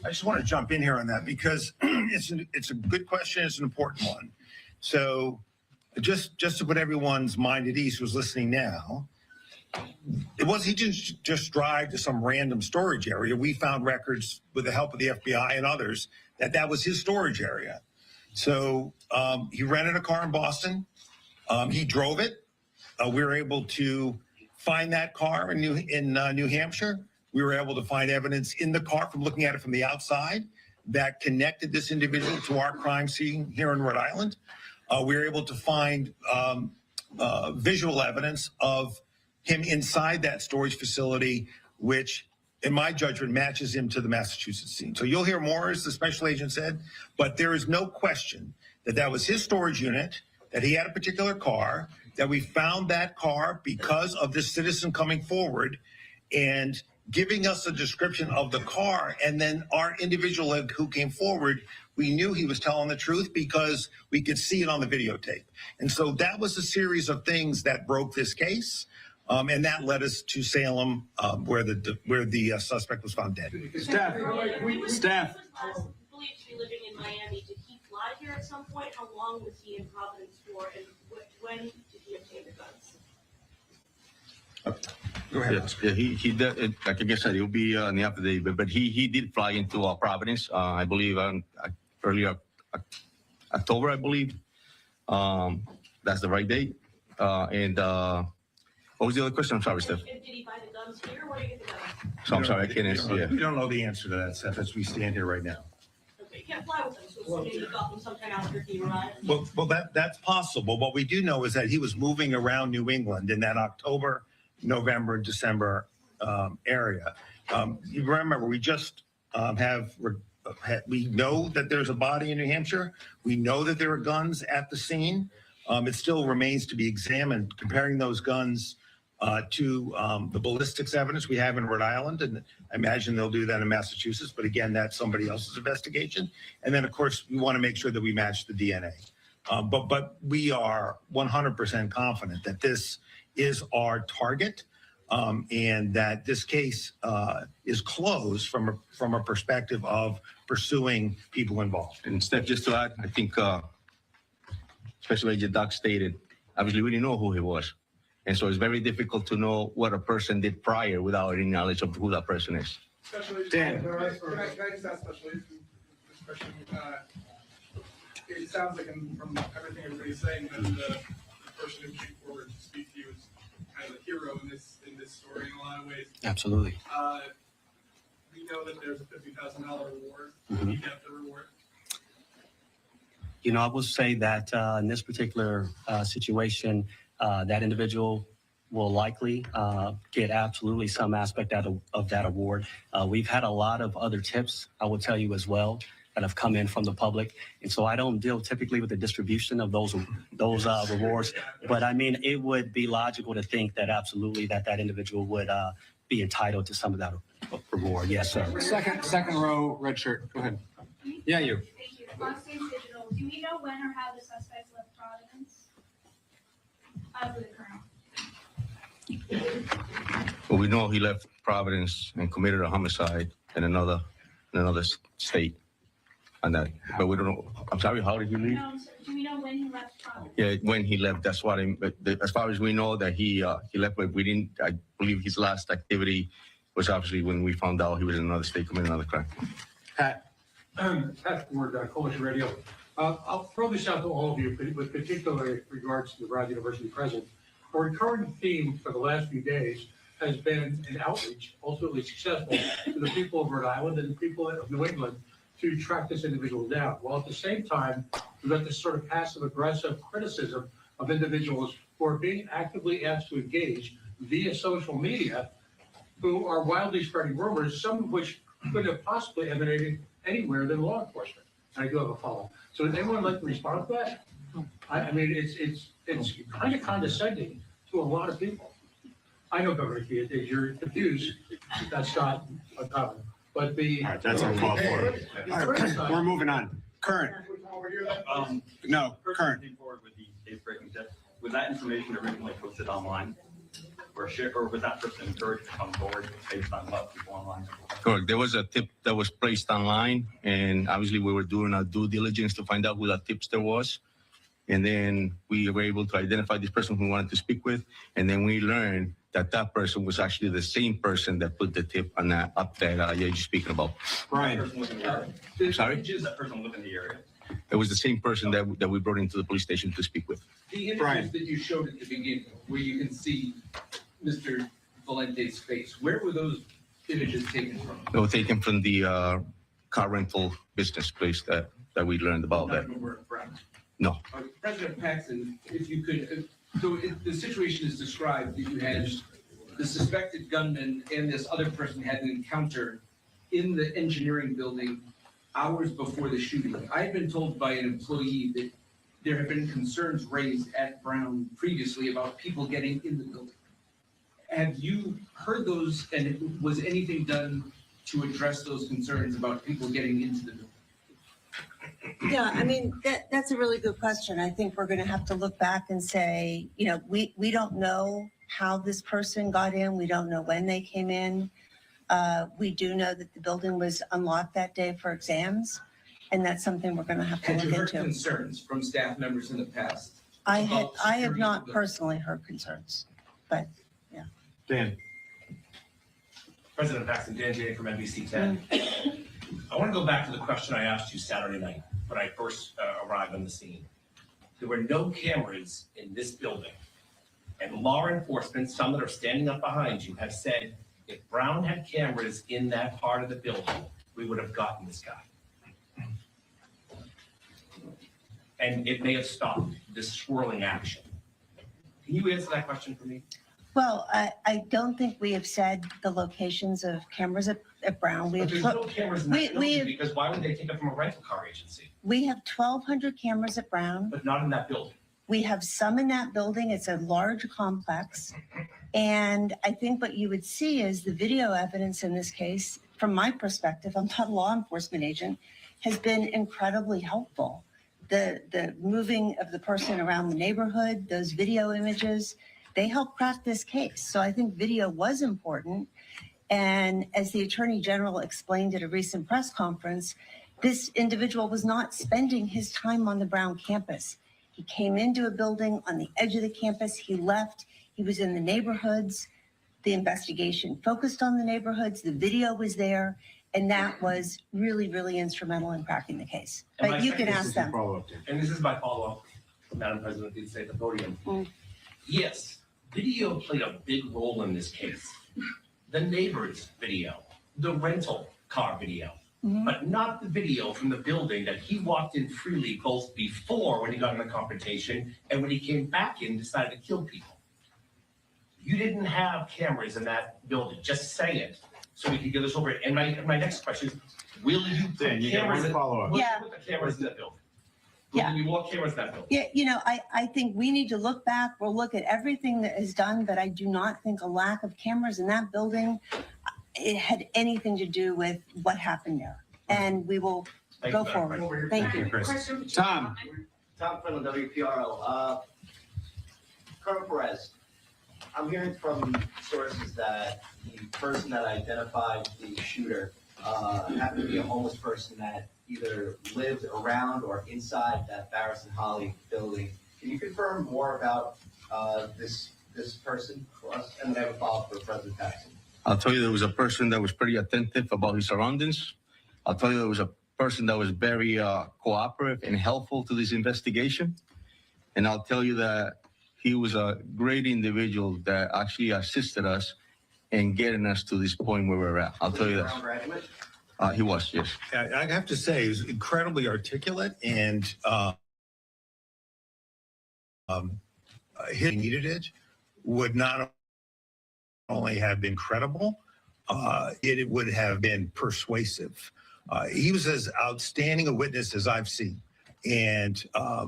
I just want to jump in here on that because it's a good question. It's an important one. So just to put everyone's mind at ease who's listening now, he didn't just drive to some random storage area. We found records with the help of the FBI and others that was his storage area. So he rented a car in Boston. He drove it. We were able to find that car in New Hampshire. We were able to find evidence in the car from looking at it from the outside that connected this individual to our crime scene here in Rhode Island. We were able to find visual evidence of him inside that storage facility, which, in my judgment, matches him to the Massachusetts scene. So you'll hear more, as the special agent said, but there is no question that was his storage unit, that he had a particular car, that we found that car because of this citizen coming forward and giving us a description of the car, and then our individual who came forward, we knew he was telling the truth because we could see it on the videotape. And so that was a series of things that broke this case, and that led us to Salem, where the suspect was found dead. Staff. Believed to be living in Miami. Did he fly here at some point? How long was he in Providence for, and when did he obtain the guns? Go ahead. Yeah, he did, like I said, he'll be in the affidavit, but he did fly into Providence, I believe, earlier October, I believe. That's the right date. And what was the other question? I'm sorry, Steph. Did he buy the guns here? Where did he get the guns? So I'm sorry, I can't answer. Yeah. We don't know the answer to that, Steph, as we stand here right now. Okay, you can't fly with them, so assuming he got them sometime after he arrived. Well, that's possible. What we do know is that he was moving around New England in that October, November, December area. You remember, we just we know that there's a body in New Hampshire. We know that there are guns at the scene. It still remains to be examined, comparing those guns to the ballistics evidence we have in Rhode Island. And I imagine they'll do that in Massachusetts. But again, that's somebody else's investigation. And then, of course, we want to make sure that we match the DNA. But we are 100% confident that this is our target, and that this case is closed from a perspective of pursuing people involved. And Steph, just to add, I think Special Agent Doc stated, obviously we didn't know who he was. And so it's very difficult to know what a person did prior without any knowledge of who that person is. Dan. Can I just ask Special Agent this question? It sounds like from everything everybody's saying that the person who came forward to speak to you is kind of a hero in this story in a lot of ways. Absolutely. We know that there's a $50,000 reward. Mm-hmm. You get the reward. You know, I will say that in this particular situation, that individual will likely get absolutely some aspect out of that award. We've had a lot of other tips, I will tell you as well, that have come in from the public. And so I don't deal typically with the distribution of those rewards. But I mean, it would be logical to think that absolutely that individual would be entitled to some of that reward. Yes, sir. Second row, red shirt. Go ahead. Yeah, you. Thank you. Fox News Digital, do we know when or how the suspects left Providence? For the colonel. Well, we know he left Providence and committed a homicide in another state. On that, but we don't know. I'm sorry, how did he leave? No, do we know when he left Providence? Yeah, when he left, that's what as far as we know that he left, but we didn't, I believe his last activity was obviously when we found out he was in another state committing another crime. Pat Ford, Coalition Radio. I'll throw this out to all of you, with particular regards to the Brown University president. A recurring theme for the last few days has been an outreach, ultimately successful, to the people of Rhode Island and the people of New England to track this individual down. While at the same time, we've got this sort of passive-aggressive criticism of individuals who are being actively asked to engage via social media, who are wildly spreading rumors, some of which could have possibly emanated anywhere than law enforcement. And I do have a follow-up. So would anyone like to respond to that? I mean, it's kind of condescending to a lot of people. I know, Governor Key, if you're confused, that's not uncommon. But All right, that's our call for it. All right, we're moving on. Current. No, current. Came forward with the case-breaking tip. Was that information originally posted online, or was that person encouraged to come forward based on what people online? Correct. There was a tip that was placed online, and obviously we were doing our due diligence to find out who that tipster was. And then we were able to identify this person who we wanted to speak with, and then we learned that person was actually the same person that put the tip on that up that you're speaking about. Brian. Sorry? Is that person within the area? It was the same person that we brought into the police station to speak with. The images that you showed at the beginning, where you can see Mr. Valente's face, where were those images taken from? They were taken from the car rental business place that we learned about that. No. President Paxton, if you could, the situation is described that you had the suspected gunman and this other person had an encounter in the engineering building hours before the shooting. I had been told by an employee that there have been concerns raised at Brown previously about people getting in the building. Have you heard those, and was anything done to address those concerns about people getting into the building? Yeah, I mean, that's a really good question. I think we're going to have to look back and say, you know, we don't know how this person got in. We don't know when they came in. We do know that the building was unlocked that day for exams, and that's something we're going to have to Had look you heard into. concerns from staff members in the past? I about have security not of the- personally heard concerns, but yeah. Dan. President Paxton, Dan Jay from NBC 10. I want to go back to the question I asked you Saturday night when I first arrived on the scene. There were no cameras in this building. And law enforcement, some that are standing up behind you, have said, if Brown had cameras in that part of the building, we would have gotten this guy. And it may have stopped this swirling action. Can you answer that question for me? Well, I don't think we have said the locations of cameras at Brown. But there's no cameras in that building we because why would they take it from a rental car agency? have 1,200 cameras at Brown. But not in that building. We have some in that building. It's a large complex. And I think what you would see is the video evidence in this case, from my perspective, I'm not a law enforcement agent, has been incredibly helpful. The moving of the person around the neighborhood, those video images, they help crack this case. So I think video was important. And as the Attorney General explained at a recent press conference, this individual was not spending his time on the Brown campus. He came into a building on the edge of the campus. He left. He was in the neighborhoods. The investigation focused on the neighborhoods. The video was there. And that was really, really instrumental in cracking the case. And But my you can second- ask them. And this is my follow-up, Madam President, did say at the podium. Yes, video played a big role in this case. The neighbor's video, the rental car video, but not the video from the building that he walked in freely both before when he got in a confrontation and when he came back in and decided to kill people. You didn't have cameras in that building, just say it, so we can get this over. And my next question is, will you put Dan, you got cameras one in? follow-up. Will you Yeah. put the cameras in that building? Yeah. Will there be more cameras in that building? Yeah, you know, I think we need to look back. We'll look at everything that is done, but I do not think a lack of cameras in that building, it had anything to do with what happened there. And we will Thank go you very much. forward. Thank you. Chris. Tom. Tom Quinlan, WPRO. Colonel Perez, I'm hearing from sources that the person that identified the shooter happened to be a homeless person that either lived around or inside that Barris and Holly building. Can you confirm more about this person for us? And then I have a follow-up for President Paxson. I'll tell you there was a person that was pretty attentive about his surroundings. I'll tell you there was a person that was very cooperative and helpful to this investigation. And I'll tell you that he was a great individual that actually assisted us in getting us to this point where we're at. I'll tell you that. Graduate? He was, yes. I have to say, he was incredibly articulate, and he needed it, would not only have been credible, it would have been persuasive. He was as outstanding a witness as I've seen, and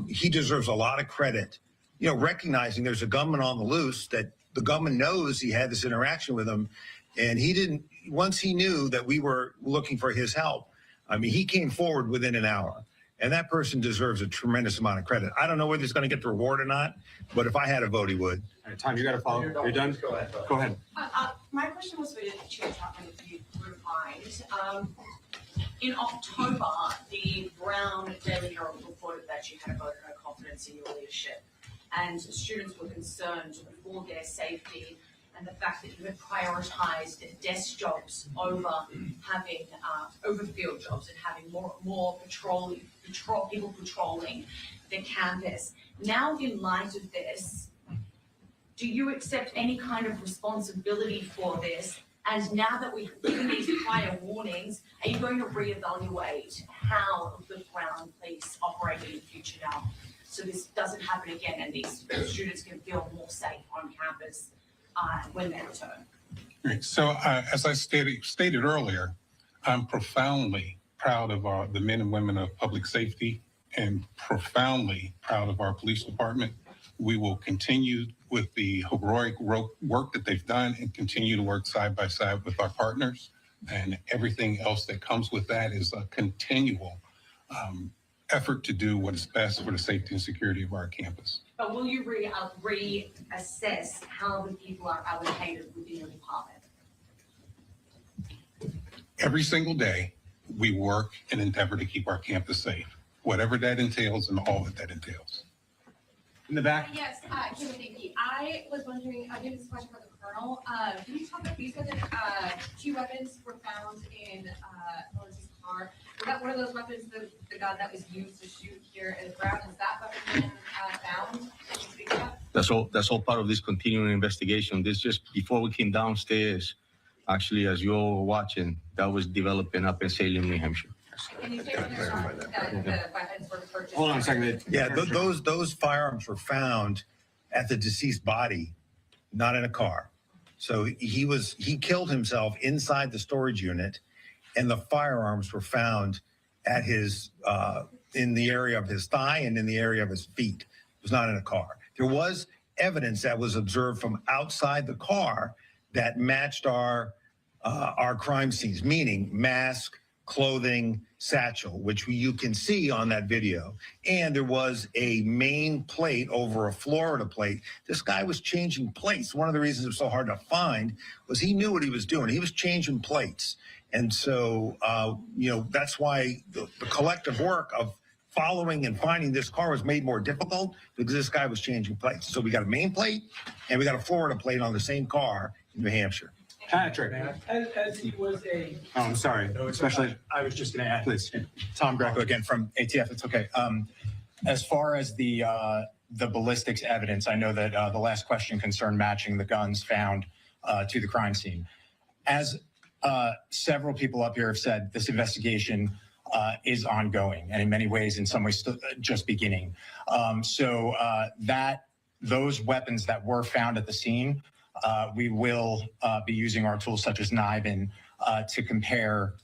he deserves a lot of credit, you know, recognizing there's a gunman on the loose, that the gunman knows he had this interaction with him, and he didn't, once he knew that we were looking for his help, I mean, he came forward within an hour. And that person deserves a tremendous amount of credit. I don't know whether he's going to get the reward or not, but if I had a vote, he would. All right, Tom, you got to follow. You're done? Go ahead. Go ahead. My question was for Chair Chapman, if you wouldn't mind. In October, the Brown Daily Herald reported that you had a vote of confidence in your leadership, and students were concerned for their safety and the fact that you had prioritized desk jobs over having over field jobs and having more people patrolling the campus. Now, in light of this, do you accept any kind of responsibility for this? And now that we've given these prior warnings, are you going to reevaluate how the Brown Police operate in the future now, so this doesn't happen again and these students can feel more safe on campus when they return? Great. So as I stated earlier, I'm profoundly proud of the men and women of public safety and profoundly proud of our police department. We will continue with the heroic work that they've done and continue to work side by side with our partners. And everything else that comes with that is a continual effort to do what is best for the safety and security of our campus. But will you reassess how the people are allocated within your department? Every single day, we work and endeavor to keep our campus safe, whatever that entails and all that entails. In the back. Yes, Kim, thank you. I was wondering, I'll give this question for the Colonel. Can you talk about, you said that 2 weapons were found in Melissa's car. Was that one of those weapons, the gun that was used to shoot here at Brown? Is that weapon been found? Can you speak to that? That's all part of this continuing investigation. This just before we came downstairs, actually, as you all were watching, that was developing up in Salem, New Hampshire. Can you say whether or not the weapons were purchased? Hold on a second. Yeah, those firearms were found at the deceased body, not in a car. So he killed himself inside the storage unit, and the firearms were found at his in the area of his thigh and in the area of his feet. It was not in a car. There was evidence that was observed from outside the car that matched our crime scenes, meaning mask, clothing, satchel, which you can see on that video. And there was a main plate over a Florida plate. This guy was changing plates. One of the reasons it was so hard to find was he knew what he was doing. He was changing plates. And so, that's why the collective work of following and finding this car was made more difficult because this guy was changing plates. So we got a main plate and we got a Florida plate on the same car in New Hampshire. Patrick. As he was a. Oh, I'm sorry. Especially. I was just going to add. Please. Tom Greco again from ATF. It's okay. As far as the ballistics evidence, I know that the last question concerned matching the guns found to the crime scene. As several people up here have said this investigation is ongoing and in many ways, in some ways, still just beginning. Those weapons that were found at the scene, we will be using our tools such as NIBIN to compare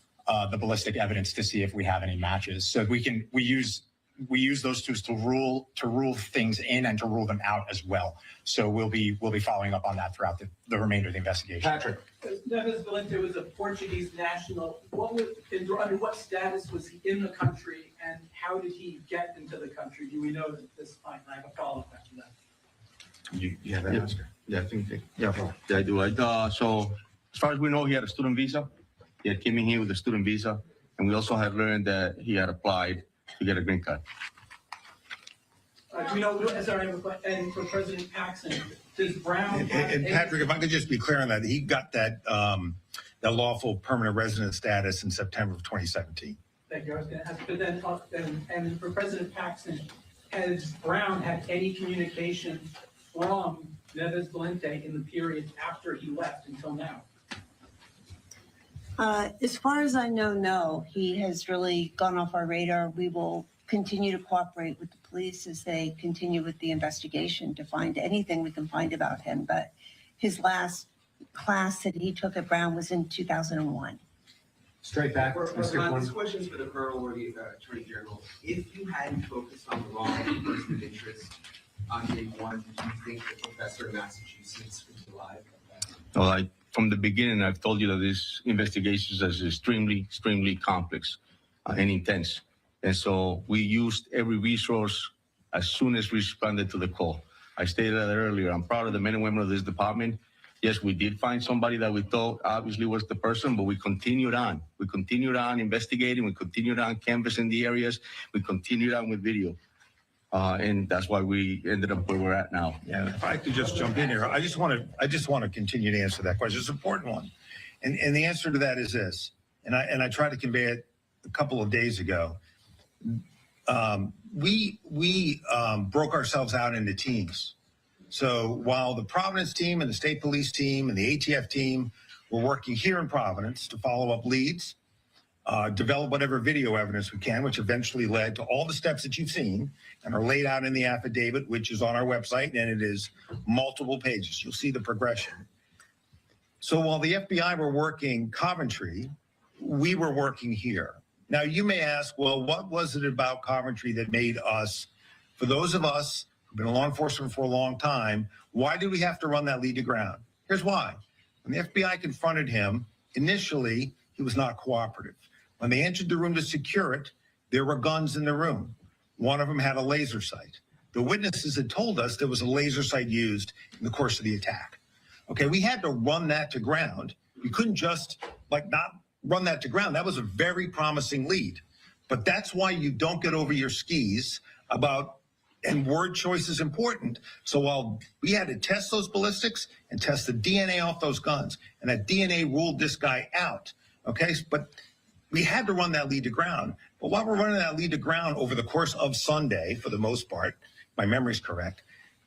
the ballistic evidence to see if we have any matches. So we use those tools to rule things in and to rule them out as well. So we'll be following up on that throughout the remainder of the investigation. Patrick. Neves Valente was a Portuguese national. Under what status was he in the country, and how did he get into the country? Do we know at this point? I have a follow-up after that. You have that answer? Yeah, I think, yeah, I do. So as far as we know, he had a student visa. He had came in here with a student visa, and we also had learned that he had applied to get a green card. Do we know, and for President Paxson, does Brown have And Patrick, if I could just be clear on that, he got that lawful permanent resident status in September of 2017. Thank you. I was going to ask, but then, and for President Paxson, has Brown had any communication from Neves Valente in the period after he left until now? As far as I know, no. He has really gone off our radar. We will continue to cooperate with the police as they continue with the investigation to find anything we can find about him. But his last class that he took at Brown was in 2001. Straight back. This question is for the Colonel or the Attorney General. If you hadn't focused on the wrong person of interest on day one, did you think the professor in Massachusetts would be alive? Well, from the beginning, I've told you that this investigation is extremely complex and intense. And so we used every resource as soon as we responded to the call. I stated that earlier. I'm proud of the men and women of this department. Yes, we did find somebody that we thought obviously was the person, but we continued on. We continued on investigating. We continued on canvassing the areas. We continued on with video. And that's why we ended up where we're at now. Yeah, if I could just jump in here, I just want to continue to answer that question. It's an important one, and the answer to that is this. And I tried to convey it a couple of days ago. We broke ourselves out into teams. So while the Providence team and the state police team and the ATF team were working here in Providence to follow up leads, develop whatever video evidence we can, which eventually led to all the steps that you've seen and are laid out in the affidavit, which is on our website, and it is multiple pages. You'll see the progression. So while the FBI were working Coventry, we were working here. Now, you may ask, well, what was it about Coventry that made us, for those of us who've been in law enforcement for a long time, why did we have to run that lead to ground? Here's why. When the FBI confronted him, initially, he was not cooperative. When they entered the room to secure it, there were guns in the room. One of them had a laser sight. The witnesses had told us there was a laser sight used in the course of the attack. Okay, we had to run that to ground. You couldn't just not run that to ground. That was a very promising lead. But that's why you don't get over your skis about, and word choice is important. So while we had to test those ballistics and test the DNA off those guns, and that DNA ruled this guy out, okay? But we had to run that lead to ground. But while we're running that lead to ground over the course of Sunday, for the most part, my memory's correct,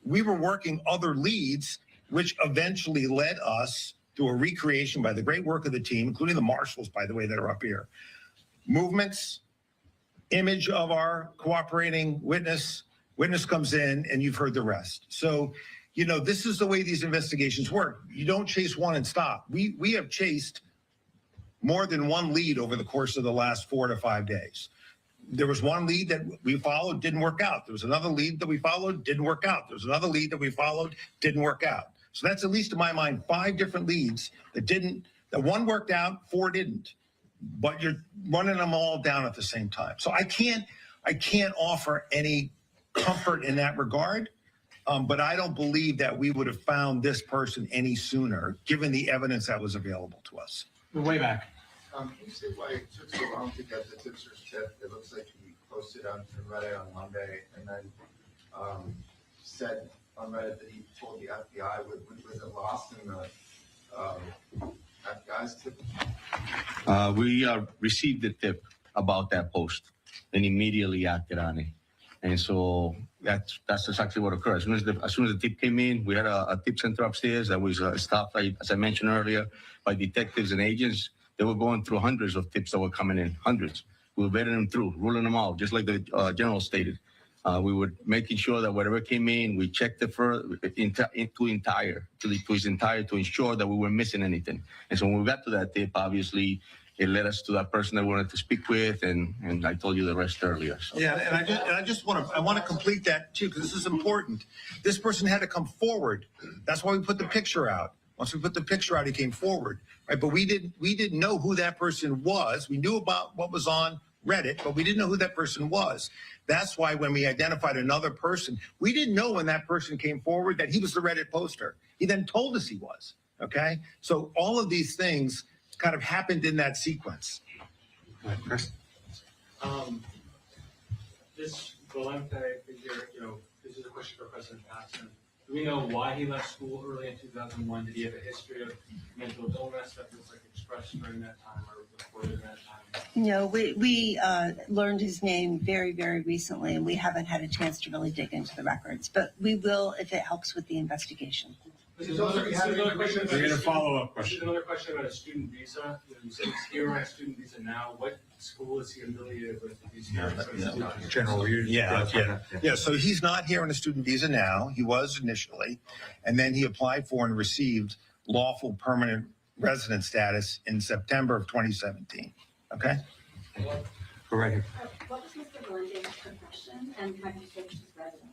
we were working other leads, which eventually led us to a recreation by the great work of the team, including the marshals, by the way, that are up here. Movements, image of our cooperating witness comes in, and you've heard the rest. So, this is the way these investigations work. You don't chase one and stop. We have chased more than one lead over the course of the last 4 to 5 days. There was one lead that we followed, didn't work out. There was another lead that we followed, didn't work out. There was another lead that we followed, didn't work out. So that's, at least in my mind, 5 different leads that one worked out, 4 didn't. But you're running them all down at the same time. So I can't offer any comfort in that regard. But I don't believe that we would have found this person any sooner, given the evidence that was available to us. We're way back. Can you say why it took so long to get the tipster's tip? It looks like he posted on Reddit on Monday and then said on Reddit that he told the FBI. Was it lost in the FBI's tip? We received the tip about that post and immediately acted on it. And so that's exactly what occurred. As soon as the tip came in, we had a tip center upstairs that was staffed, as I mentioned earlier, by detectives and agents they were going through hundreds of tips that were coming in, hundreds. We were vetting them through, ruling them out, just like the general stated. We were making sure that whatever came in, we checked it to his entire to ensure that we weren't missing anything. And so when we got to that tip, obviously, it led us to that person that we wanted to speak with, and I told you the rest earlier. So. Yeah, and I just want to complete that too, because this is important. This person had to come forward. That's why we put the picture out. Once we put the picture out, he came forward, right? But we didn't know who that person was. We knew about what was on Reddit, but we didn't know who that person was. That's why when we identified another person, we didn't know when that person came forward that he was the Reddit poster. He then told us he was, okay? So all of these things kind of happened in that sequence. Chris? This Valente figure, this is a question for President Paxson. Do we know why he left school early in 2001? Did he have a history of mental illness that was expressed during that time or reported in that time? No, we learned his name very, very recently, and we haven't had a chance to really dig into the records. But we will if it helps with the investigation. This is another question. We're going to follow up question. This is another question about a student visa. You said he's here on a student visa now. What school is he affiliated with? He's here. General, Yeah. So he's not here on a student visa now. He was initially, and then he applied for and received lawful permanent resident status in September of 2017. Okay. Go right here. What was Mr. Valente's profession, and have you searched his residence?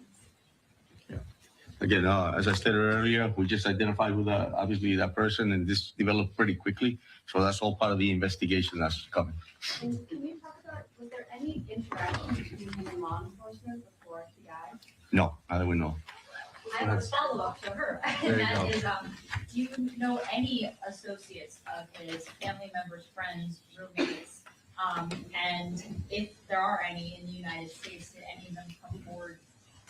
Again, as I stated earlier, we just identified who obviously that person, and this developed pretty quickly. So that's all part of the investigation that's coming. And can you talk about, was there any interaction between him and law enforcement before FBI? No, I don't know. I have a follow-up to her, There and you that go. is, Do you know any associates of his, family members, friends, roommates? And if there are any in the United States, did any of them come forward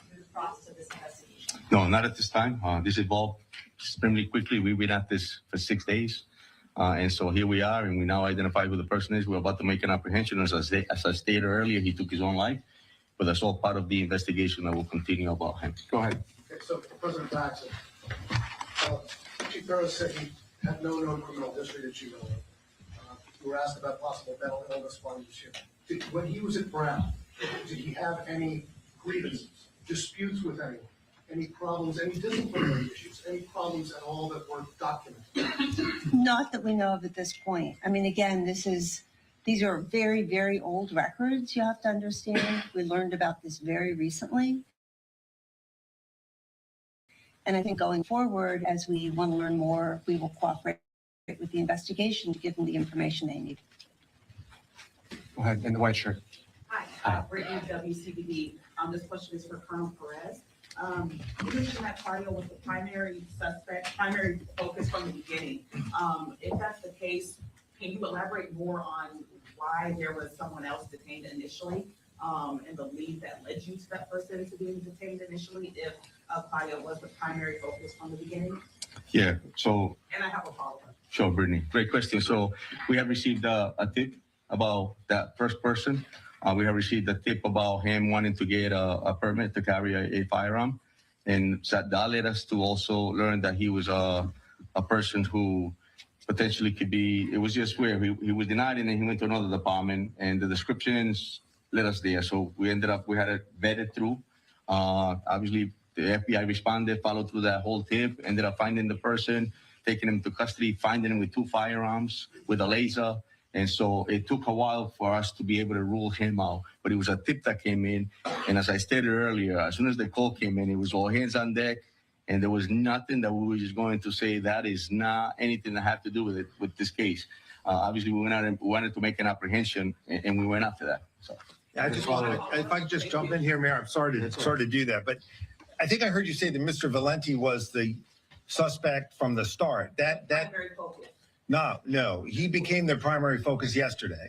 through the process of this investigation? No, not at this time. This evolved extremely quickly. We've been at this for 6 days. And so here we are, and we now identify who the person is. We're about to make an apprehension. As I stated earlier, he took his own life, but that's all part of the investigation that will continue about him. Go ahead. Okay, so for President Paxson, Chief Burrows said he had no known criminal history that you know of. You were asked about possible mental illness while he was here. When he was at Brown, did he have any grievances, disputes with anyone, any problems, any disciplinary issues, any problems at all that were documented? Not that we know of at this point. I mean, again, these are very, very old records, you have to understand. We learned about this very recently. And I think going forward, as we want to learn more, we will cooperate with the investigation to give them the information they need. Go ahead, in the white shirt. Hi, Brittany of WCBD. This question is for Colonel Perez. You mentioned that Claudio was the primary suspect, primary focus from the beginning. If that's the case, can you elaborate more on why there was someone else detained initially, and the lead that led you to that person to being detained initially if Claudio was the primary focus from the beginning? Yeah, so And I have a follow-up. sure, Brittany. Great question. So we have received a tip about that first person. We have received a tip about him wanting to get a permit to carry a firearm. And so that led us to also learn that he was a person who potentially could be, it was just weird. He was denied and then he went to another department and the descriptions led us there. So we had it vetted through. Obviously, the FBI responded, followed through that whole tip, ended up finding the person, taking him to custody, finding him with 2 firearms, with a laser. And so it took a while for us to be able to rule him out. But it was a tip that came in. And as I stated earlier, as soon as the call came in, it was all hands on deck. And there was nothing that we were just going to say that is not anything that had to do with it, with this case. Obviously, we wanted to make an apprehension, and we went after that. So. I just wanted, if I could just jump in here, Mayor, I'm sorry to do that, but I think I heard you say that Mr. Valente was the suspect from the start. Primary focus. No, he became the primary focus yesterday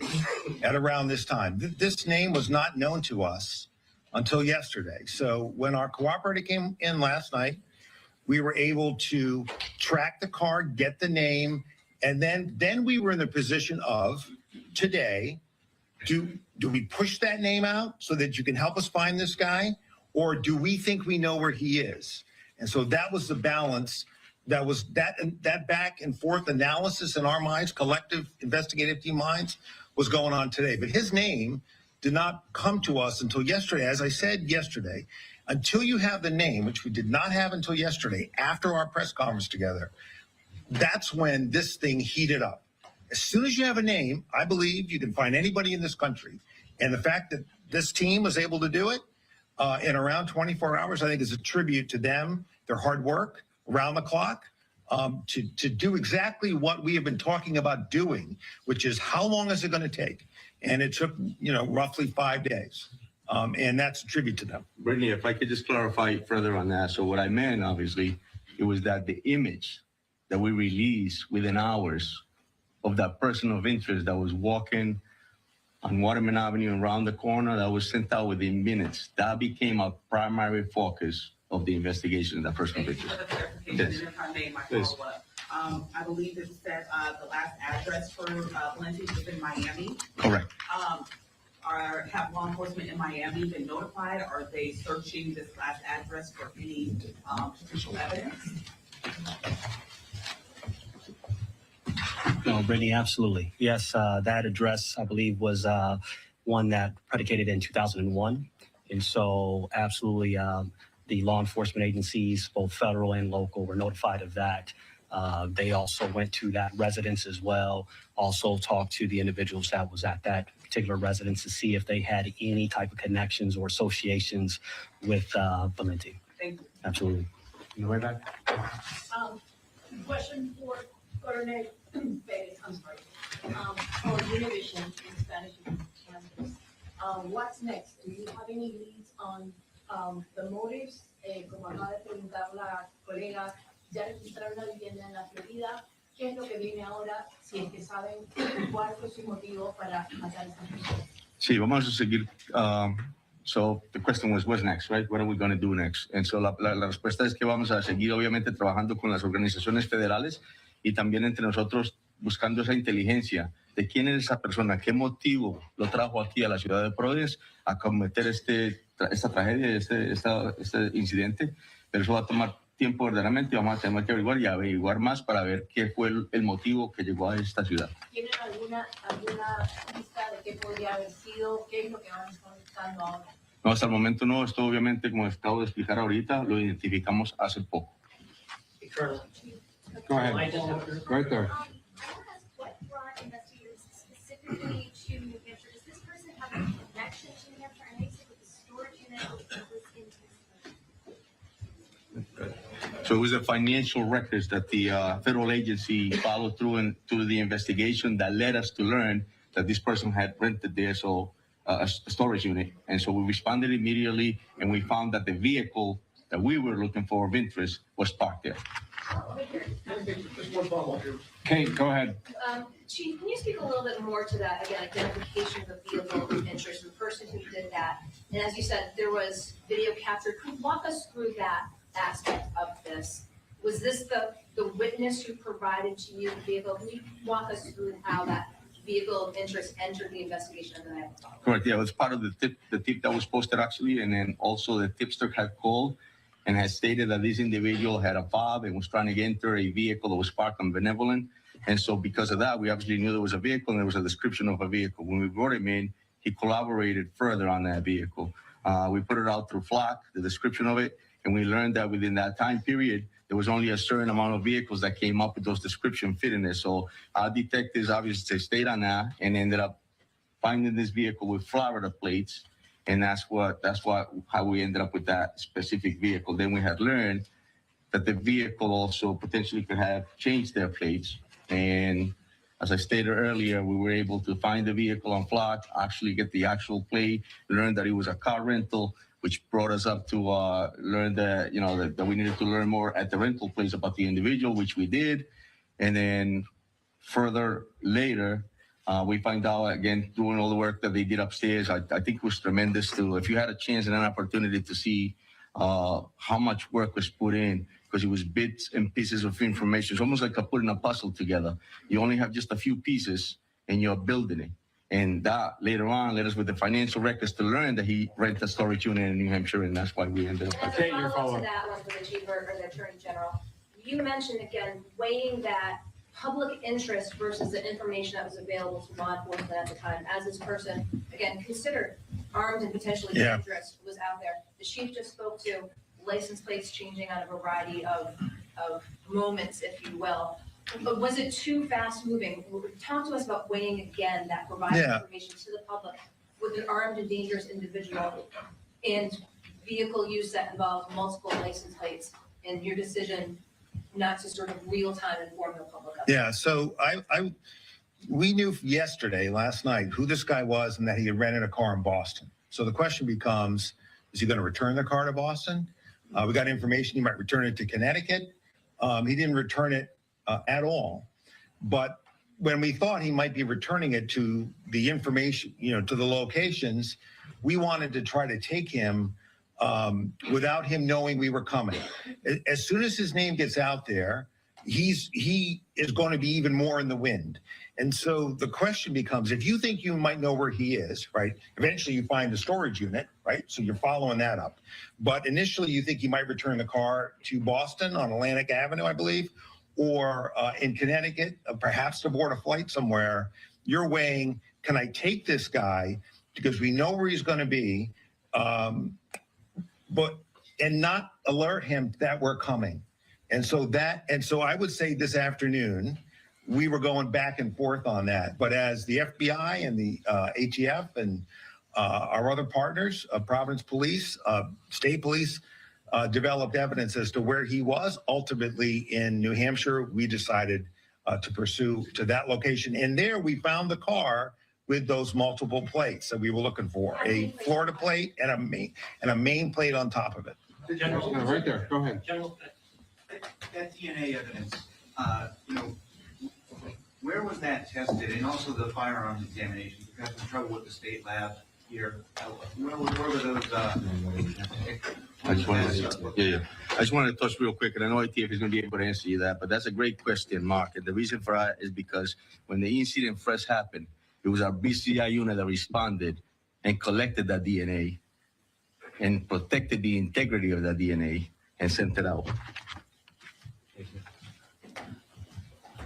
at around this time. This name was not known to us until yesterday. So when our cooperator came in last night, we were able to track the car, get the name, and then we were in the position of today, do we push that name out so that you can help us find this guy? Or do we think we know where he is? And so that was the balance that was that back and forth analysis in our minds, collective investigative team minds, was going on today. But his name did not come to us until yesterday. As I said yesterday, until you have the name, which we did not have until yesterday, after our press conference together, that's when this thing heated up. As soon as you have a name, I believe you can find anybody in this country. And the fact that this team was able to do it in around 24 hours, I think is a tribute to them, their hard work around the clock, to do exactly what we have been talking about doing, which is how long is it going to take? And it took, roughly 5 days. And that's a tribute to them. Brittany, if I could just clarify further on that. So what I meant, obviously, it was that the image that we released within hours of that person of interest that was walking on Waterman Avenue and around the corner, that was sent out within minutes. That became a primary focus of the investigation, that person of Thank you interest. for the clarification, and if I may, my Please. follow-up. I believe it said, the last address for, Valente was in Miami. Correct. Have law enforcement in Miami been notified? Are they searching this last address for any, potential evidence? No, Brittany, absolutely. Yes, that address, I believe, was one that predicated in 2001. And so absolutely, the law enforcement agencies, both federal and local, were notified of that. They also went to that residence as well, also talked to the individuals that was at that particular residence to see if they had any type of connections or associations with Valente. Thank you. Absolutely. In the way back. Question for Coronel Perez, I'm sorry. For Univision in Spanish campus, what's next? Do you have any leads on the motives? Como acaba de preguntar la colega, ya registraron una vivienda en la Florida. ¿Qué es lo que viene ahora? Si es que saben cuál fue su motivo para matar a esta persona. Sí, vamos a seguir. So the question was, what's next, right? What are we going to do next? And so la respuesta es que vamos a seguir, obviamente, trabajando con las organizaciones federales y también entre nosotros buscando esa inteligencia de quién es esa persona, qué motivo lo trajo aquí a la ciudad de Providence a cometer esta tragedia, este incidente. Pero eso va a tomar tiempo verdaderamente, vamos a tener que averiguar y averiguar más para ver qué fue el motivo que llegó a esta ciudad. ¿Tienen alguna pista de qué podría haber sido? ¿Qué es lo que van a estar buscando ahora? No, hasta el momento no. Esto obviamente, como acabo de explicar ahorita, lo identificamos hace poco. Go ahead. Right there. What brought investigators specifically to New Hampshire? Does this person have a connection to New Hampshire? I know you said with the storage unit was in So it was the financial records that the federal agency followed through the investigation that led us to learn that this person had rented there, a storage unit. And so we responded immediately, and we found that the vehicle that we were looking for of interest was parked there. Kate, go ahead. Chief, can you speak a little bit more to that, again, identification of the vehicle of interest, the person who did that? And as you said, there was video capture. Could you walk us through that aspect of this? Was this the witness who provided to you the vehicle? Can you walk us through how that vehicle of interest entered the investigation of the night? Correct. Yeah, it was part of the tip that was posted actually, and then also the tipster had called and had stated that this individual had a fob and was trying to enter a vehicle that was parked on Benevolent. And so because of that, we obviously knew there was a vehicle and there was a description of a vehicle. When we brought him in, he collaborated further on that vehicle. We put it out through Flock, the description of it, and we learned that within that time period, there was only a certain amount of vehicles that came up with those description fitting it. So our detectives obviously stayed on that and ended up finding this vehicle with Florida plates. And that's how we ended up with that specific vehicle. Then we had learned that the vehicle also potentially could have changed their plates. And as I stated earlier, we were able to find the vehicle on Flock, actually get the actual plate, learn that it was a car rental, which brought us up to learn that we needed to learn more at the rental place about the individual, which we did. And then further later, we find out, again, doing all the work that they did upstairs, I think it was tremendous too. If you had a chance and an opportunity to see how much work was put in, because it was bits and pieces of information. It's almost like putting a puzzle together. You only have just a few pieces and you're building it. And that later on led us with the financial records to learn that he rented a storage unit in New Hampshire, and that's why we ended up. As a follow-up to that one for the chief or the attorney general, you mentioned again, weighing that public interest versus the information that was available to law enforcement at the time, as this person, again, considered armed and potentially dangerous, was out there. The chief just spoke to license plates changing on a variety of moments, if you will. But was it too fast moving? Talk to us about weighing again that providing information to the public with an armed and dangerous individual and vehicle use that involves multiple license plates and your decision not to sort of real time inform the public of it. Yeah, so we knew yesterday, last night, who this guy was and that he had rented a car in Boston. So the question becomes, is he going to return the car to Boston? We got information he might return it to Connecticut. He didn't return it at all. But when we thought he might be returning it to the information, to the locations, we wanted to try to take him without him knowing we were coming. As soon as his name gets out there, he is going to be even more in the wind. And so the question becomes, if you think you might know where he is, right? Eventually you find the storage unit, right? So you're following that up. But initially you think he might return the car to Boston on Atlantic Avenue, I believe, or in Connecticut, perhaps to board a flight somewhere. You're weighing, can I take this guy because we know where he's going to be, and not alert him that we're coming. And so I would say this afternoon, we were going back and forth on that. But as the FBI and the ATF and our other partners, Providence Police, State Police, developed evidence as to where he was, ultimately in New Hampshire, we decided to pursue to that location. And there we found the car with those multiple plates that we were looking for, a Florida plate and a Maine plate on top of it. General, right there, go ahead. General, that DNA evidence, where was that tested? And also the firearms examination, we've had some trouble with the state lab here. Where were those? I just wanted to touch real quick, and I know ITF is going to be able to answer you that, but that's a great question, Mark. And the reason for that is because when the incident first happened, it was our BCI unit that responded and collected that DNA and protected the integrity of that DNA and sent it out.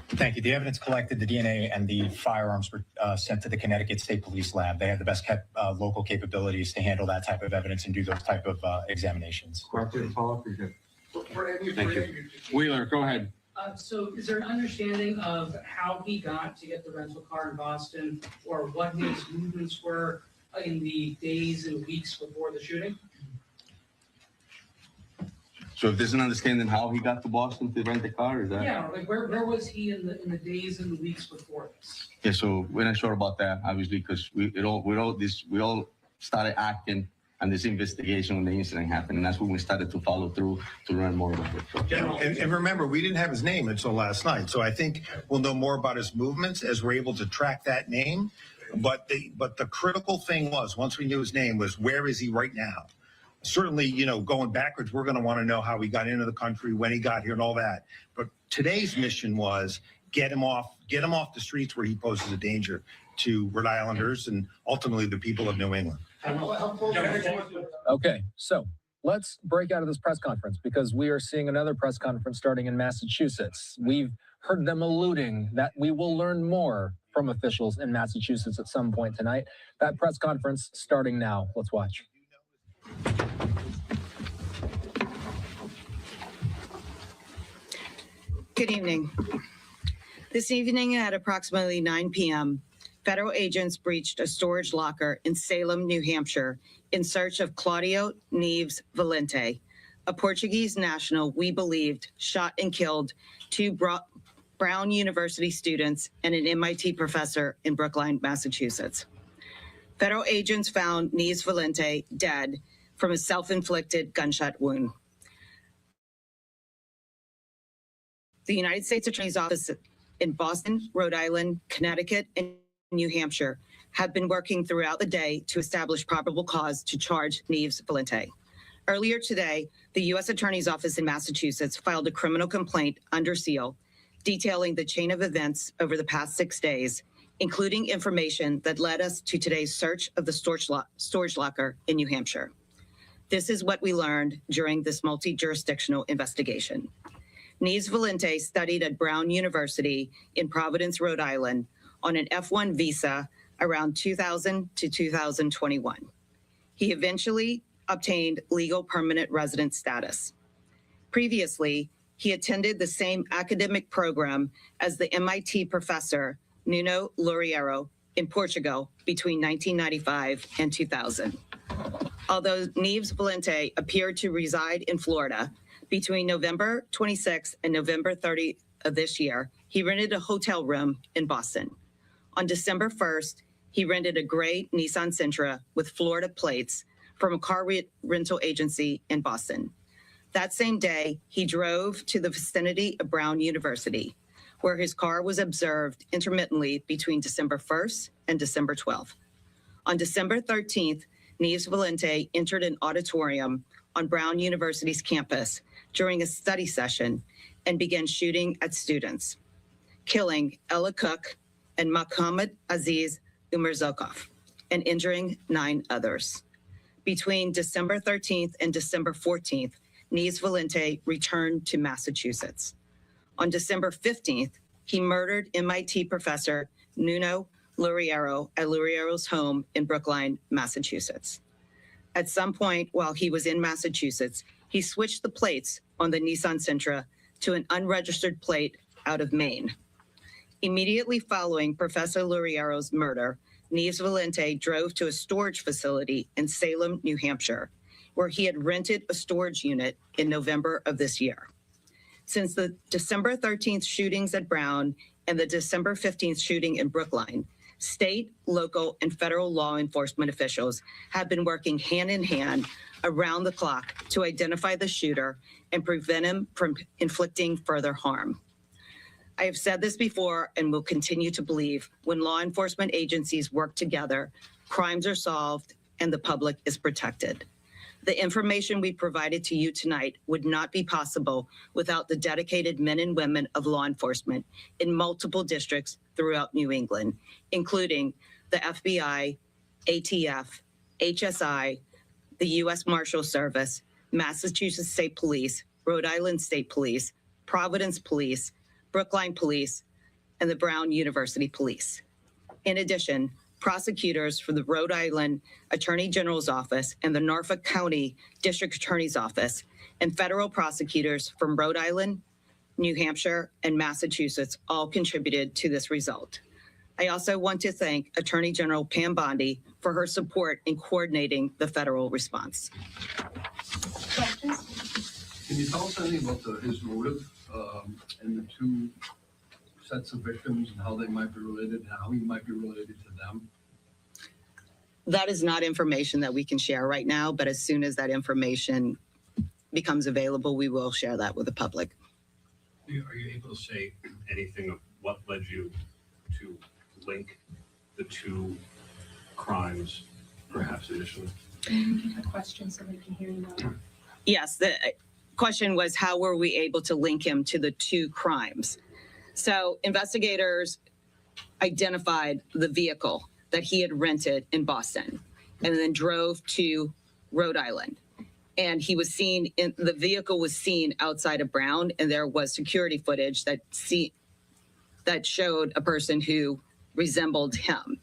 Thank you. The evidence collected, the DNA and the firearms were sent to the Connecticut State Police Lab. They have the best kept local capabilities to handle that type of evidence and do those type of examinations. Question, follow-up, you're good. Thank you. Wheeler, go ahead. So is there an understanding of how he got to get the rental car in Boston, or what his movements were in the days and weeks before the shooting? So if there's an understanding how he got to Boston to rent the car, is that? Yeah, like where was he in the days and the weeks before this? Yeah, so we're not sure about that, obviously, because we all started acting on this investigation when the incident happened, and that's when we started to follow through to learn more about it. And remember, we didn't have his name until last night, so I think we'll know more about his movements as we're able to track that name. But the critical thing was, once we knew his name, was where is he right now? Certainly, going backwards, we're going to want to know how he got into the country, when he got here, and all that. But today's mission was get him off the streets where he poses a danger to Rhode Islanders and ultimately the people of New England. Okay, so let's break out of this press conference because we are seeing another press conference starting in Massachusetts. We've heard them alluding that we will learn more from officials in Massachusetts at some point tonight. That press conference starting now. Let's watch. Good evening. This evening at approximately 9 p.m., federal agents breached a storage locker in Salem, New Hampshire, in search of Claudio Neves Valente, a Portuguese national we believed shot and killed two Brown University students and an MIT professor in Brookline, Massachusetts. Federal agents found Neves Valente dead from a self-inflicted gunshot wound. The United States Attorney's Office in Boston, Rhode Island, Connecticut, and New Hampshire have been working throughout the day to establish probable cause to charge Neves Valente. Earlier today, the U.S. Attorney's Office in Massachusetts filed a criminal complaint under seal detailing the chain of events over the past 6 days, including information that led us to today's search of the storage locker in New Hampshire. This is what we learned during this multi-jurisdictional investigation. Neves Valente studied at Brown University in Providence, Rhode Island on an F1 visa around 2000 to 2021. He eventually obtained legal permanent resident status. Previously, he attended the same academic program as the MIT professor Nuno Loureiro in Portugal between 1995 and 2000. Although Neves Valente appeared to reside in Florida, between November 26 and November 30 of this year, he rented a hotel room in Boston. On December 1st, he rented a gray Nissan Sentra with Florida plates from a car rental agency in Boston. That same day, he drove to the vicinity of Brown University, where his car was observed intermittently between December 1st and December 12th. On December 13th, Neves Valente entered an auditorium on Brown University's campus during a study session and began shooting at students, killing Ella Cook and Mohammed Aziz Umarzokov and injuring 9 others. Between December 13th and December 14th, Neves Valente returned to Massachusetts. On December 15th, he murdered MIT professor Nuno Loureiro at Loureiro's home in Brookline, Massachusetts. At some point while he was in Massachusetts, he switched the plates on the Nissan Sentra to an unregistered plate out of Maine. Immediately following Professor Loureiro's murder, Neves Valente drove to a storage facility in Salem, New Hampshire, where he had rented a storage unit in November of this year. Since the December 13th shootings at Brown and the December 15th shooting in Brookline, state, local, and federal law enforcement officials have been working hand in hand around the clock to identify the shooter and prevent him from inflicting further harm. I have said this before and will continue to believe when law enforcement agencies work together, crimes are solved and the public is protected. The information we provided to you tonight would not be possible without the dedicated men and women of law enforcement in multiple districts throughout New England, including the FBI, ATF, HSI, the U.S. Marshal Service, Massachusetts State Police, Rhode Island State Police, Providence Police, Brookline Police, and the Brown University Police. In addition, prosecutors for the Rhode Island Attorney General's Office and the Norfolk County District Attorney's Office, and federal prosecutors from Rhode Island, New Hampshire, and Massachusetts all contributed to this result. I also want to thank Attorney General Pam Bondi for her support in coordinating the federal response. Can you tell us anything about his motive and the 2 sets of victims and how they might be related and how he might be related to them? That is not information that we can share right now, but as soon as that information becomes available, we will share that with the public. Are you able to say anything of what led you to link the 2 crimes, perhaps initially? A question, somebody can hear you now. Yes, the question was how were we able to link him to the 2 crimes? So investigators identified the vehicle that he had rented in Boston and then drove to Rhode Island. And he was seen the vehicle was seen outside of Brown, and there was security footage that showed a person who resembled him.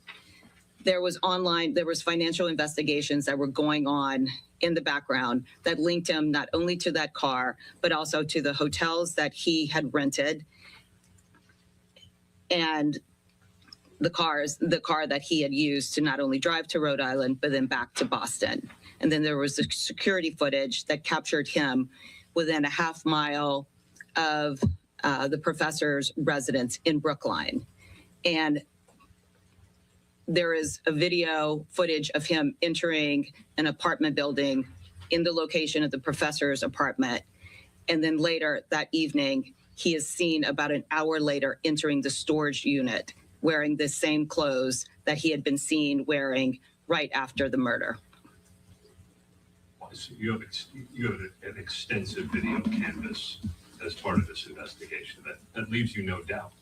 There was financial investigations that were going on in the background that linked him not only to that car, but also to the hotels that he had rented and the car that he had used to not only drive to Rhode Island, but then back to Boston. And then there was the security footage that captured him within a half mile of the professor's residence in Brookline. And there is a video footage of him entering an apartment building in the location of the professor's apartment. And then later that evening, he is seen about an hour later entering the storage unit wearing the same clothes that he had been seen wearing right after the murder. So you have an extensive video canvas as part of this investigation that leaves you no doubt.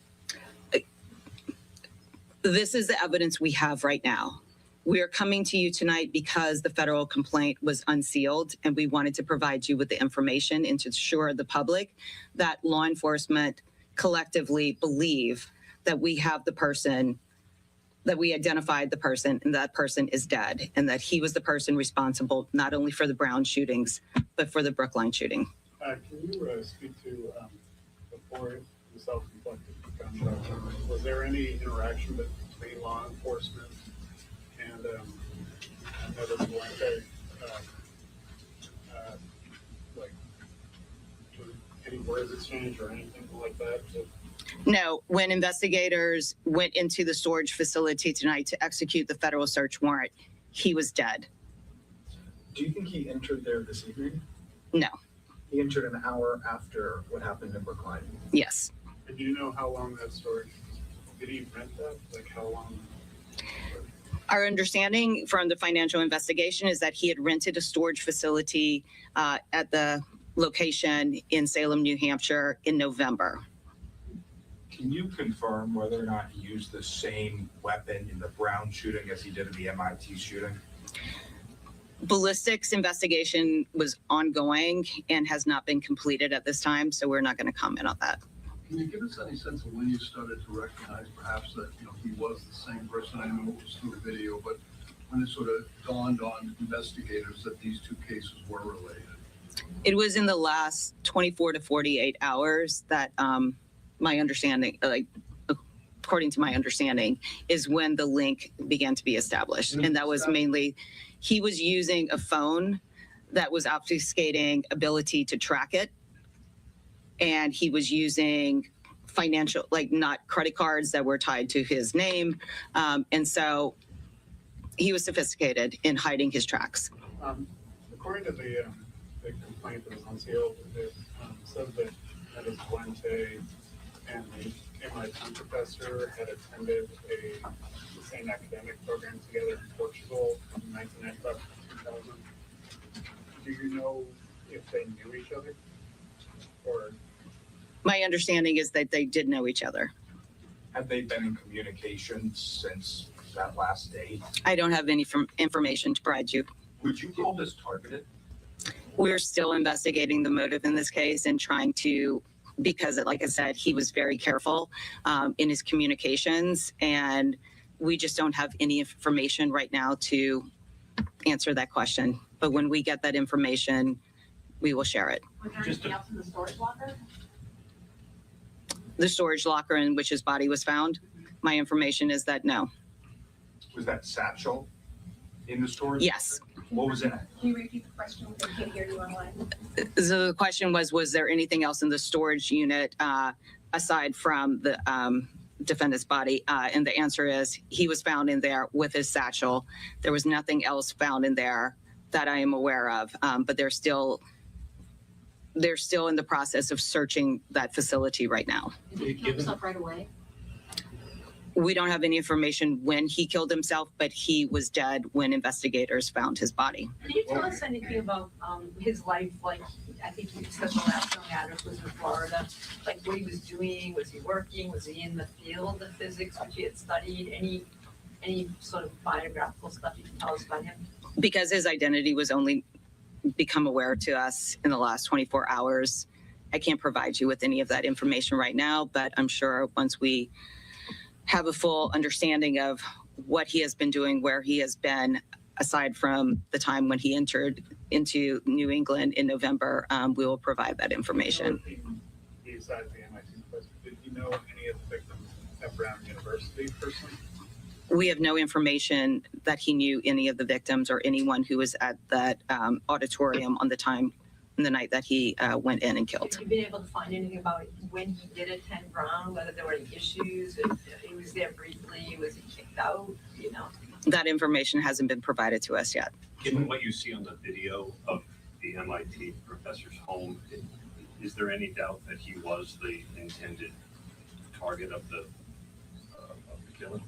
This is the evidence we have right now. We are coming to you tonight because the federal complaint was unsealed, and we wanted to provide you with the information and to assure the public that law enforcement collectively believe that we have the person, that we identified the person, and that person is dead, and that he was the person responsible not only for the Brown shootings, but for the Brookline shooting. Can you speak to, before the self-inflicted gunshot, was there any interaction between law enforcement and Nevis Valente? Like, any words exchanged or anything like that? No, when investigators went into the storage facility tonight to execute the federal search warrant, he was dead. Do you think he entered there this evening? No. He entered an hour after what happened in Brookline. Yes. And do you know how long that storage, did he rent that? Like how long? Our understanding from the financial investigation is that he had rented a storage facility at the location in Salem, New Hampshire in November. Can you confirm whether or not he used the same weapon in the Brown shooting as he did in the MIT shooting? Ballistics investigation was ongoing and has not been completed at this time, so we're not going to comment on that. Can you give us any sense of when you started to recognize perhaps that, he was the same person? I know it was through the video, but when it sort of dawned on investigators that these two cases were related? It was in the last 24 to 48 hours that my understanding, according to my understanding, is when the link began to be established. And that was mainly, he was using a phone that was obfuscating ability to track it. And he was using financial, not credit cards that were tied to his name. And so he was sophisticated in hiding his tracks. According to the complaint that was unsealed, it said that Nevis Valente and the MIT professor had attended the same academic program together in Portugal from 1995 to 2000. Do you know if they knew each other? Or My understanding is that they did know each other. Have they been in communication since that last day? I don't have any information to provide you. Would you call this targeted? We're still investigating the motive in this case and trying to, because like I said, he was very careful in his communications, and we just don't have any information right now to answer that question. But when we get that information, we will share it. Was there anything else in the storage locker? The storage locker in which his body was found, my information is that no. Was that satchel in the storage? Yes. What was in it? Can you repeat the question? I can't hear you online. So the question was there anything else in the storage unit aside from the defendant's body? And the answer is he was found in there with his satchel. There was nothing else found in there that I am aware of, but they're still in the process of searching that facility right now. Did he kill himself right away? We don't have any information when he killed himself, but he was dead when investigators found his body. Can you tell us anything about his life? Like, I think you said the last known address was in Florida. Like, what he was doing? Was he working? Was he in the field of physics, which he had studied? Any sort of biographical stuff you can tell us about him? Because his identity was only become aware to us in the last 24 hours, I can't provide you with any of that information right now, but I'm sure once we have a full understanding of what he has been doing, where he has been, aside from the time when he entered into New England in November, we will provide that information. Besides the MIT professor, did you know any of the victims at Brown University personally? We have no information that he knew any of the victims or anyone who was at that auditorium on the night that he went in and killed. Have you been able to find anything about when he did attend Brown, whether there were any issues, if he was there briefly, was he kicked out, That information hasn't been provided to us yet. Given what you see on the video of the MIT professor's home, is there any doubt that he was the intended target of the killing?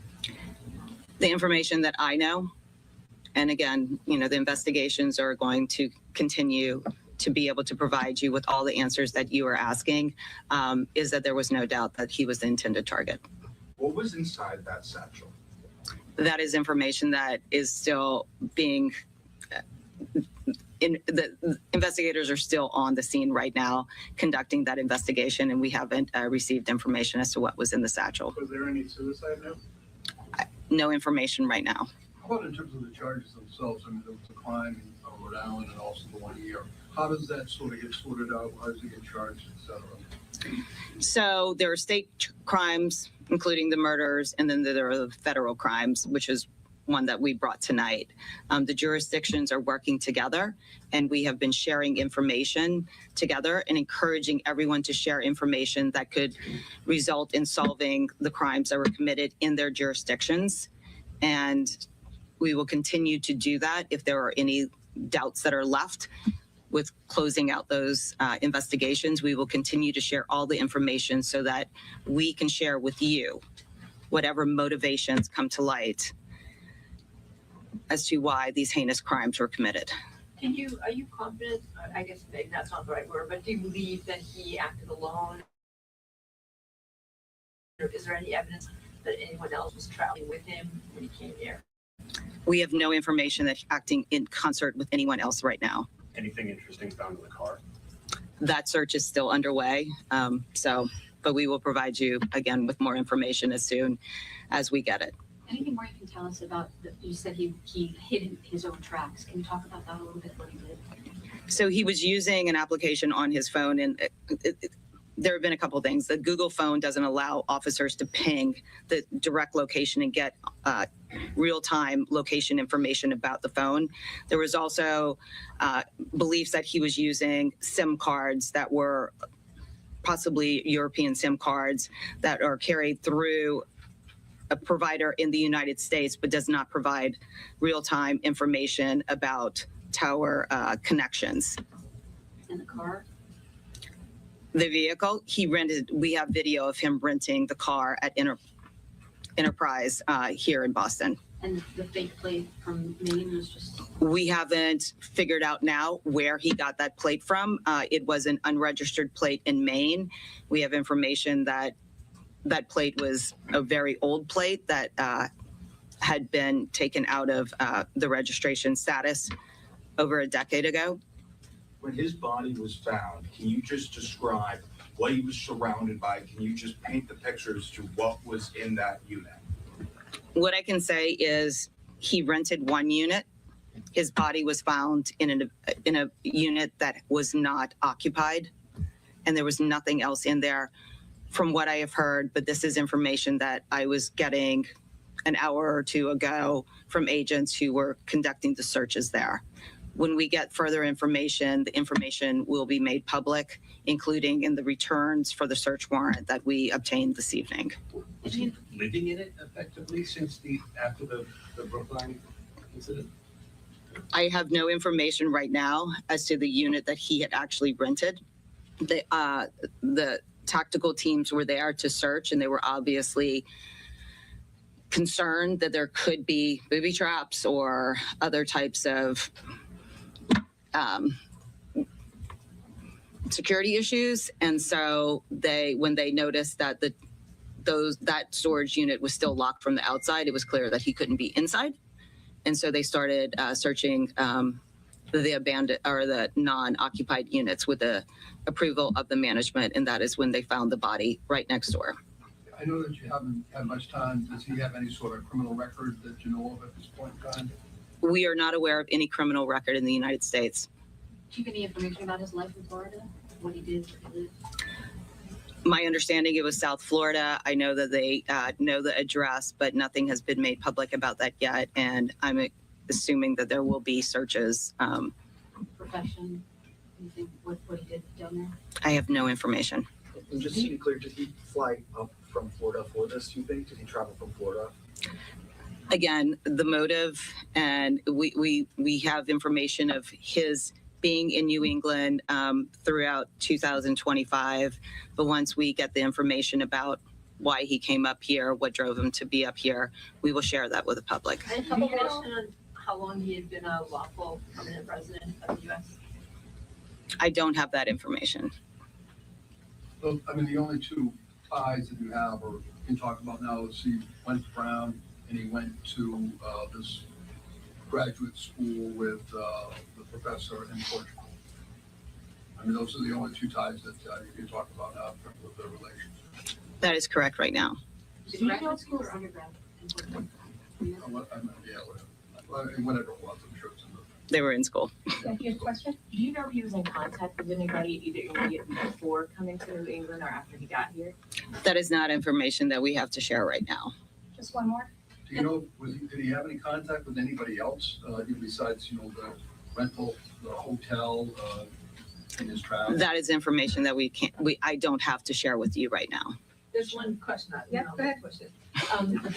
The information that I know, and again, the investigations are going to continue to be able to provide you with all the answers that you are asking, is that there was no doubt that he was the intended target. What was inside that satchel? That is information that is still being, the investigators are still on the scene right now conducting that investigation, and we haven't received information as to what was in the satchel. Was there any suicide note? No information right now. How about in terms of the charges themselves? I mean, there was a crime in Rhode Island and also the 1 year. How does that sort of get sorted out? How does it get charged, et cetera? So there are state crimes, including the murders, and then there are the federal crimes, which is one that we brought tonight. The jurisdictions are working together, and we have been sharing information together and encouraging everyone to share information that could result in solving the crimes that were committed in their jurisdictions. And we will continue to do that if there are any doubts that are left with closing out those investigations. We will continue to share all the information so that we can share with you whatever motivations come to light as to why these heinous crimes were committed. Are you confident, I guess maybe that's not the right word, but do you believe that he acted alone? Or is there any evidence that anyone else was traveling with him when he came here? We have no information that he's acting in concert with anyone else right now. Anything interesting found in the car? That search is still underway. But we will provide you again with more information as soon as we get it. Anything more you can tell us about, you said he hid his own tracks. Can you talk about that a little bit, what he did? So he was using an application on his phone, and there have been a couple of things. The Google phone doesn't allow officers to ping the direct location and get real-time location information about the phone. There was also beliefs that he was using SIM cards that were possibly European SIM cards that are carried through a provider in the United States, but does not provide real-time information about tower connections. In the car? The vehicle he rented, we have video of him renting the car at Enterprise here in Boston. And the fake plate from Maine was just... We haven't figured out now where he got that plate from. It was an unregistered plate in Maine. We have information that that plate was a very old plate that had been taken out of the registration status over a decade ago. When his body was found, can you just describe what he was surrounded by? Can you just paint the picture as to what was in that unit? What I can say is he rented one unit. His body was found in a unit that was not occupied, and there was nothing else in there from what I have heard, but this is information that I was getting an hour or two ago from agents who were conducting the searches there. When we get further information, the information will be made public, including in the returns for the search warrant that we obtained this evening. Was he living in it effectively since after the Brookline incident? I have no information right now as to the unit that he had actually rented. The tactical teams were there to search, and they were obviously concerned that there could be booby traps or other types of security issues. And so when they noticed that that storage unit was still locked from the outside, it was clear that he couldn't be inside. And so they started searching the abandoned or the non-occupied units with the approval of the management, and that is when they found the body right next door. I know that you haven't had much time. Does he have any sort of criminal record that you know of at this point in time? We are not aware of any criminal record in the United States. Do you have any information about his life in Florida? What he did, where he lived? My understanding, it was South Florida. I know that they know the address, but nothing has been made public about that yet. And I'm assuming that there will be searches. Profession, anything, what he did down there? I have no information. And just to be clear, did he fly up from Florida for this, you think? Did he travel from Florida? Again, the motive, and we have information of his being in New England throughout 2025. But once we get the information about why he came up here, what drove him to be up here, we will share that with the public. And have you mentioned how long he had been a lawful permanent resident of the U.S.? I don't have that information. So, I mean, the only two ties that you have or can talk about now is he went to Brown and he went to this graduate school with the professor in Portugal. I mean, those are the only two ties that you can talk about with the relationship. That is correct right now. Is it graduate school or undergrad? Yeah, whatever it was, I'm sure it's in the. They were in school. Your question? Do you know if he was in contact with anybody either immediately before coming to New England or after he got here? That is not information that we have to share right now. Just one more. Do you know, did he have any contact with anybody else besides, the rental, the hotel, in his travels? That is information that I don't have to share with you right now. There's one question. Yeah, go ahead. Question.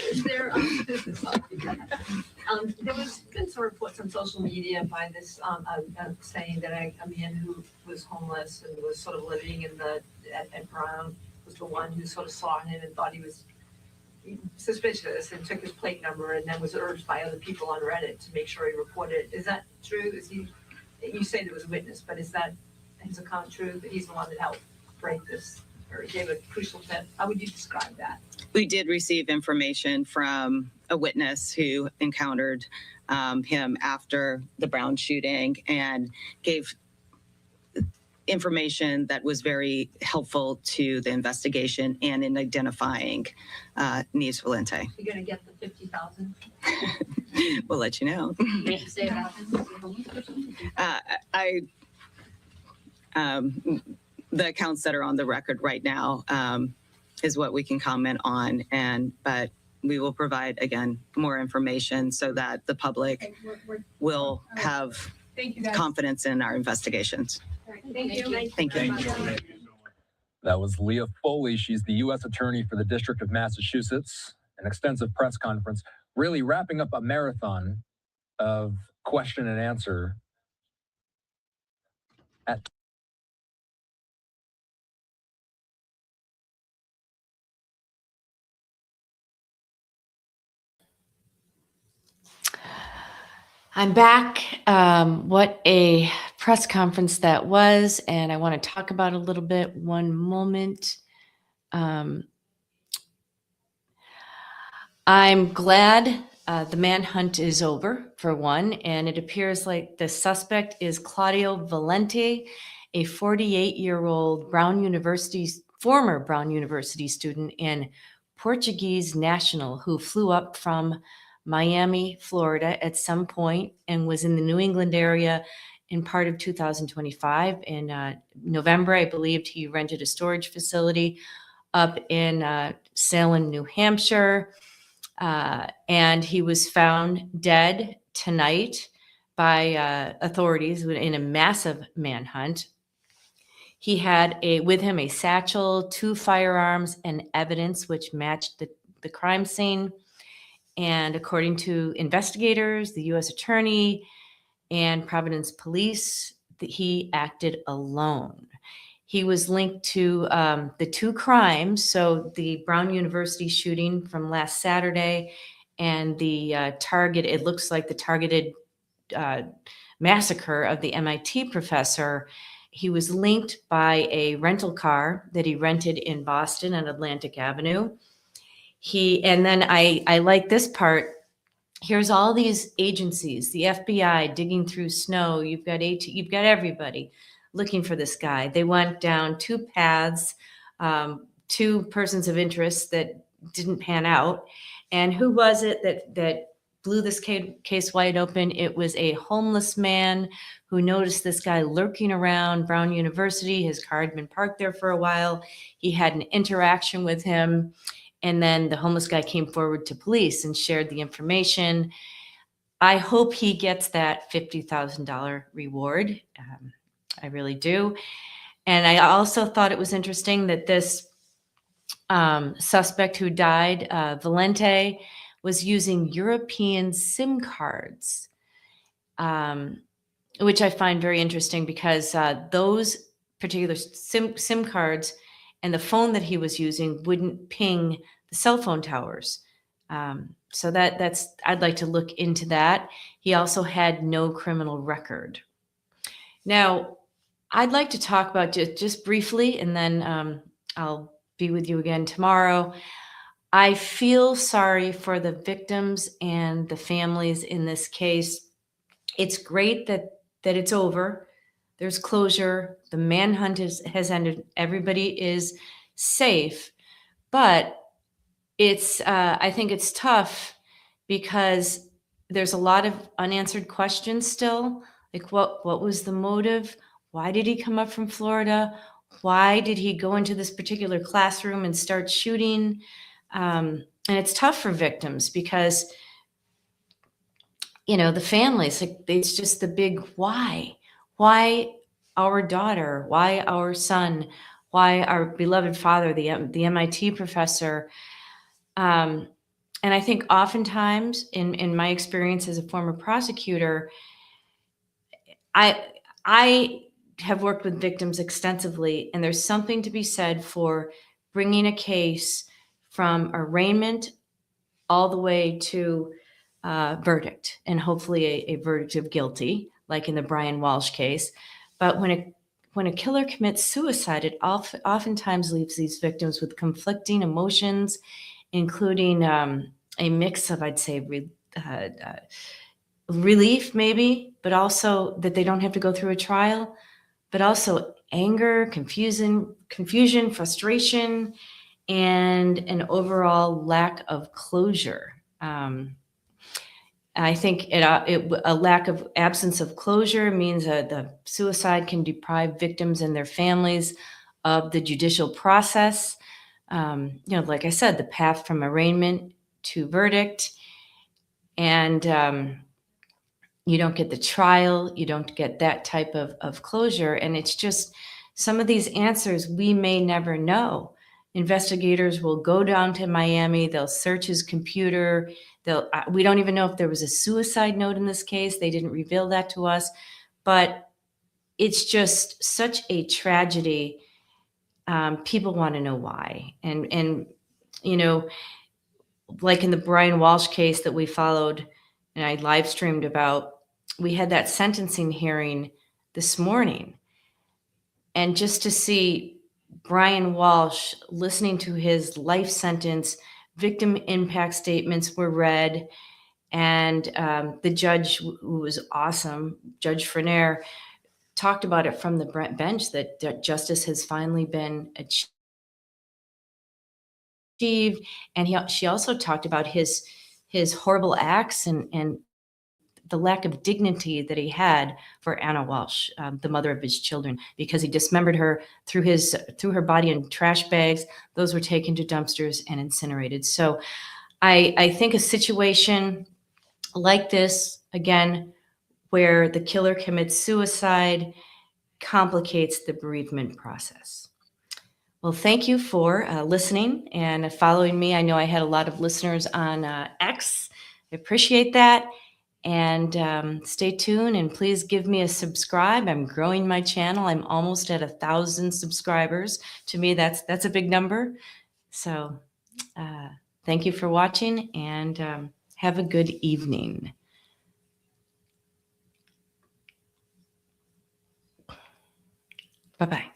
Is there, there was been some reports on social media by this, saying that a man who was homeless and was sort of living in at Brown was the one who sort of saw him and thought he was suspicious and took his plate number and then was urged by other people on Reddit to make sure he reported it. Is that true? You say there was a witness, but is his account true that he's the one that helped break this or gave a crucial tip? How would you describe that? We did receive information from a witness who encountered him after the Brown shooting and gave information that was very helpful to the investigation and in identifying Neves Valente. You're gonna get the 50,000? We'll let you know. Say that. The accounts that are on the record right now is what we can comment on, but we will provide again more information so that the public will have Thank you, guys. confidence in our investigations. Thank you. Thank you. That was Leah Foley. She's the U.S. Attorney for the District of Massachusetts. An extensive press conference, really wrapping up a marathon of question and answer at I'm back. What a press conference that was, and I want to talk about it a little bit. One moment. I'm glad the manhunt is over, for one, and it appears like the suspect is Claudio Valente, a 48-year-old former Brown University student and Portuguese national who flew up from Miami, Florida at some point and was in the New England area in part of 2025. In November, I believed he rented a storage facility up in Salem, New Hampshire. And he was found dead tonight by authorities in a massive manhunt. He had with him a satchel, 2 firearms, and evidence which matched the crime scene. And according to investigators, the U.S. Attorney, and Providence Police, he acted alone. He was linked to the 2 crimes, so the Brown University shooting from last Saturday and the it looks like the targeted massacre of the MIT professor. He was linked by a rental car that he rented in Boston on Atlantic Avenue. And then I like this part. Here's all these agencies, the FBI digging through snow. You've got everybody looking for this guy. They went down 2 paths, 2 persons of interest that didn't pan out. And who was it that blew this case wide open? It was a homeless man who noticed this guy lurking around Brown University. His car had been parked there for a while. He had an interaction with him. And then the homeless guy came forward to police and shared the information. I hope he gets that $50,000 reward. I really do. And I also thought it was interesting that this suspect who died, Valente, was using European SIM cards, which I find very interesting because those particular SIM cards and the phone that he was using wouldn't ping the cell phone towers. So I'd like to look into that. He also had no criminal record. Now, I'd like to talk about just briefly, and then I'll be with you again tomorrow. I feel sorry for the victims and the families in this case. It's great that it's over. There's closure. The manhunt has ended. Everybody is safe, but it's I think it's tough because there's a lot of unanswered questions still. Like what was the motive? Why did he come up from Florida? Why did he go into this particular classroom and start shooting? And it's tough for victims because, you know, the families, like, it's just the big why. Why our daughter? Why our son? Why our beloved father, the MIT professor? And I think oftentimes, in my experience as a former prosecutor, I have worked with victims extensively, and there's something to be said for bringing a case from arraignment all the way to verdict, and hopefully a verdict of guilty, like in the Brian Walsh case. But when a killer commits suicide, it oftentimes leaves these victims with conflicting emotions, including a mix of, I'd say, relief maybe, but also that they don't have to go through a trial, but also anger, confusion, frustration, and an overall lack of closure. I think a lack of absence of closure means that the suicide can deprive victims and their families of the judicial process. You know, like I said, the path from arraignment to verdict, and you don't get the trial, you don't get that type of closure. And it's just some of these answers we may never know. Investigators will go down to Miami, they'll search his computer. We don't even know if there was a suicide note in this case. They didn't reveal that to us, but it's just such a tragedy. People want to know why. And, you know, like in the Brian Walsh case that we followed and I live streamed about, we had that sentencing hearing this morning. And just to see Brian Walsh listening to his life sentence, victim impact statements were read, and the judge, who was awesome, Judge Frenair, talked about it from the bench that justice has finally been achieved. And she also talked about his horrible acts and the lack of dignity that he had for Anna Walsh, the mother of his children, because he dismembered her, threw her body in trash bags. Those were taken to dumpsters and incinerated. So I think a situation like this, again, where the killer commits suicide, complicates the bereavement process. Well, thank you for listening and following me. I know I had a lot of listeners on X. I appreciate that. And stay tuned, and please give me a subscribe. I'm growing my channel. I'm almost at 1,000 subscribers. To me, that's a big number. So thank you for watching, and have a good evening. Bye-bye.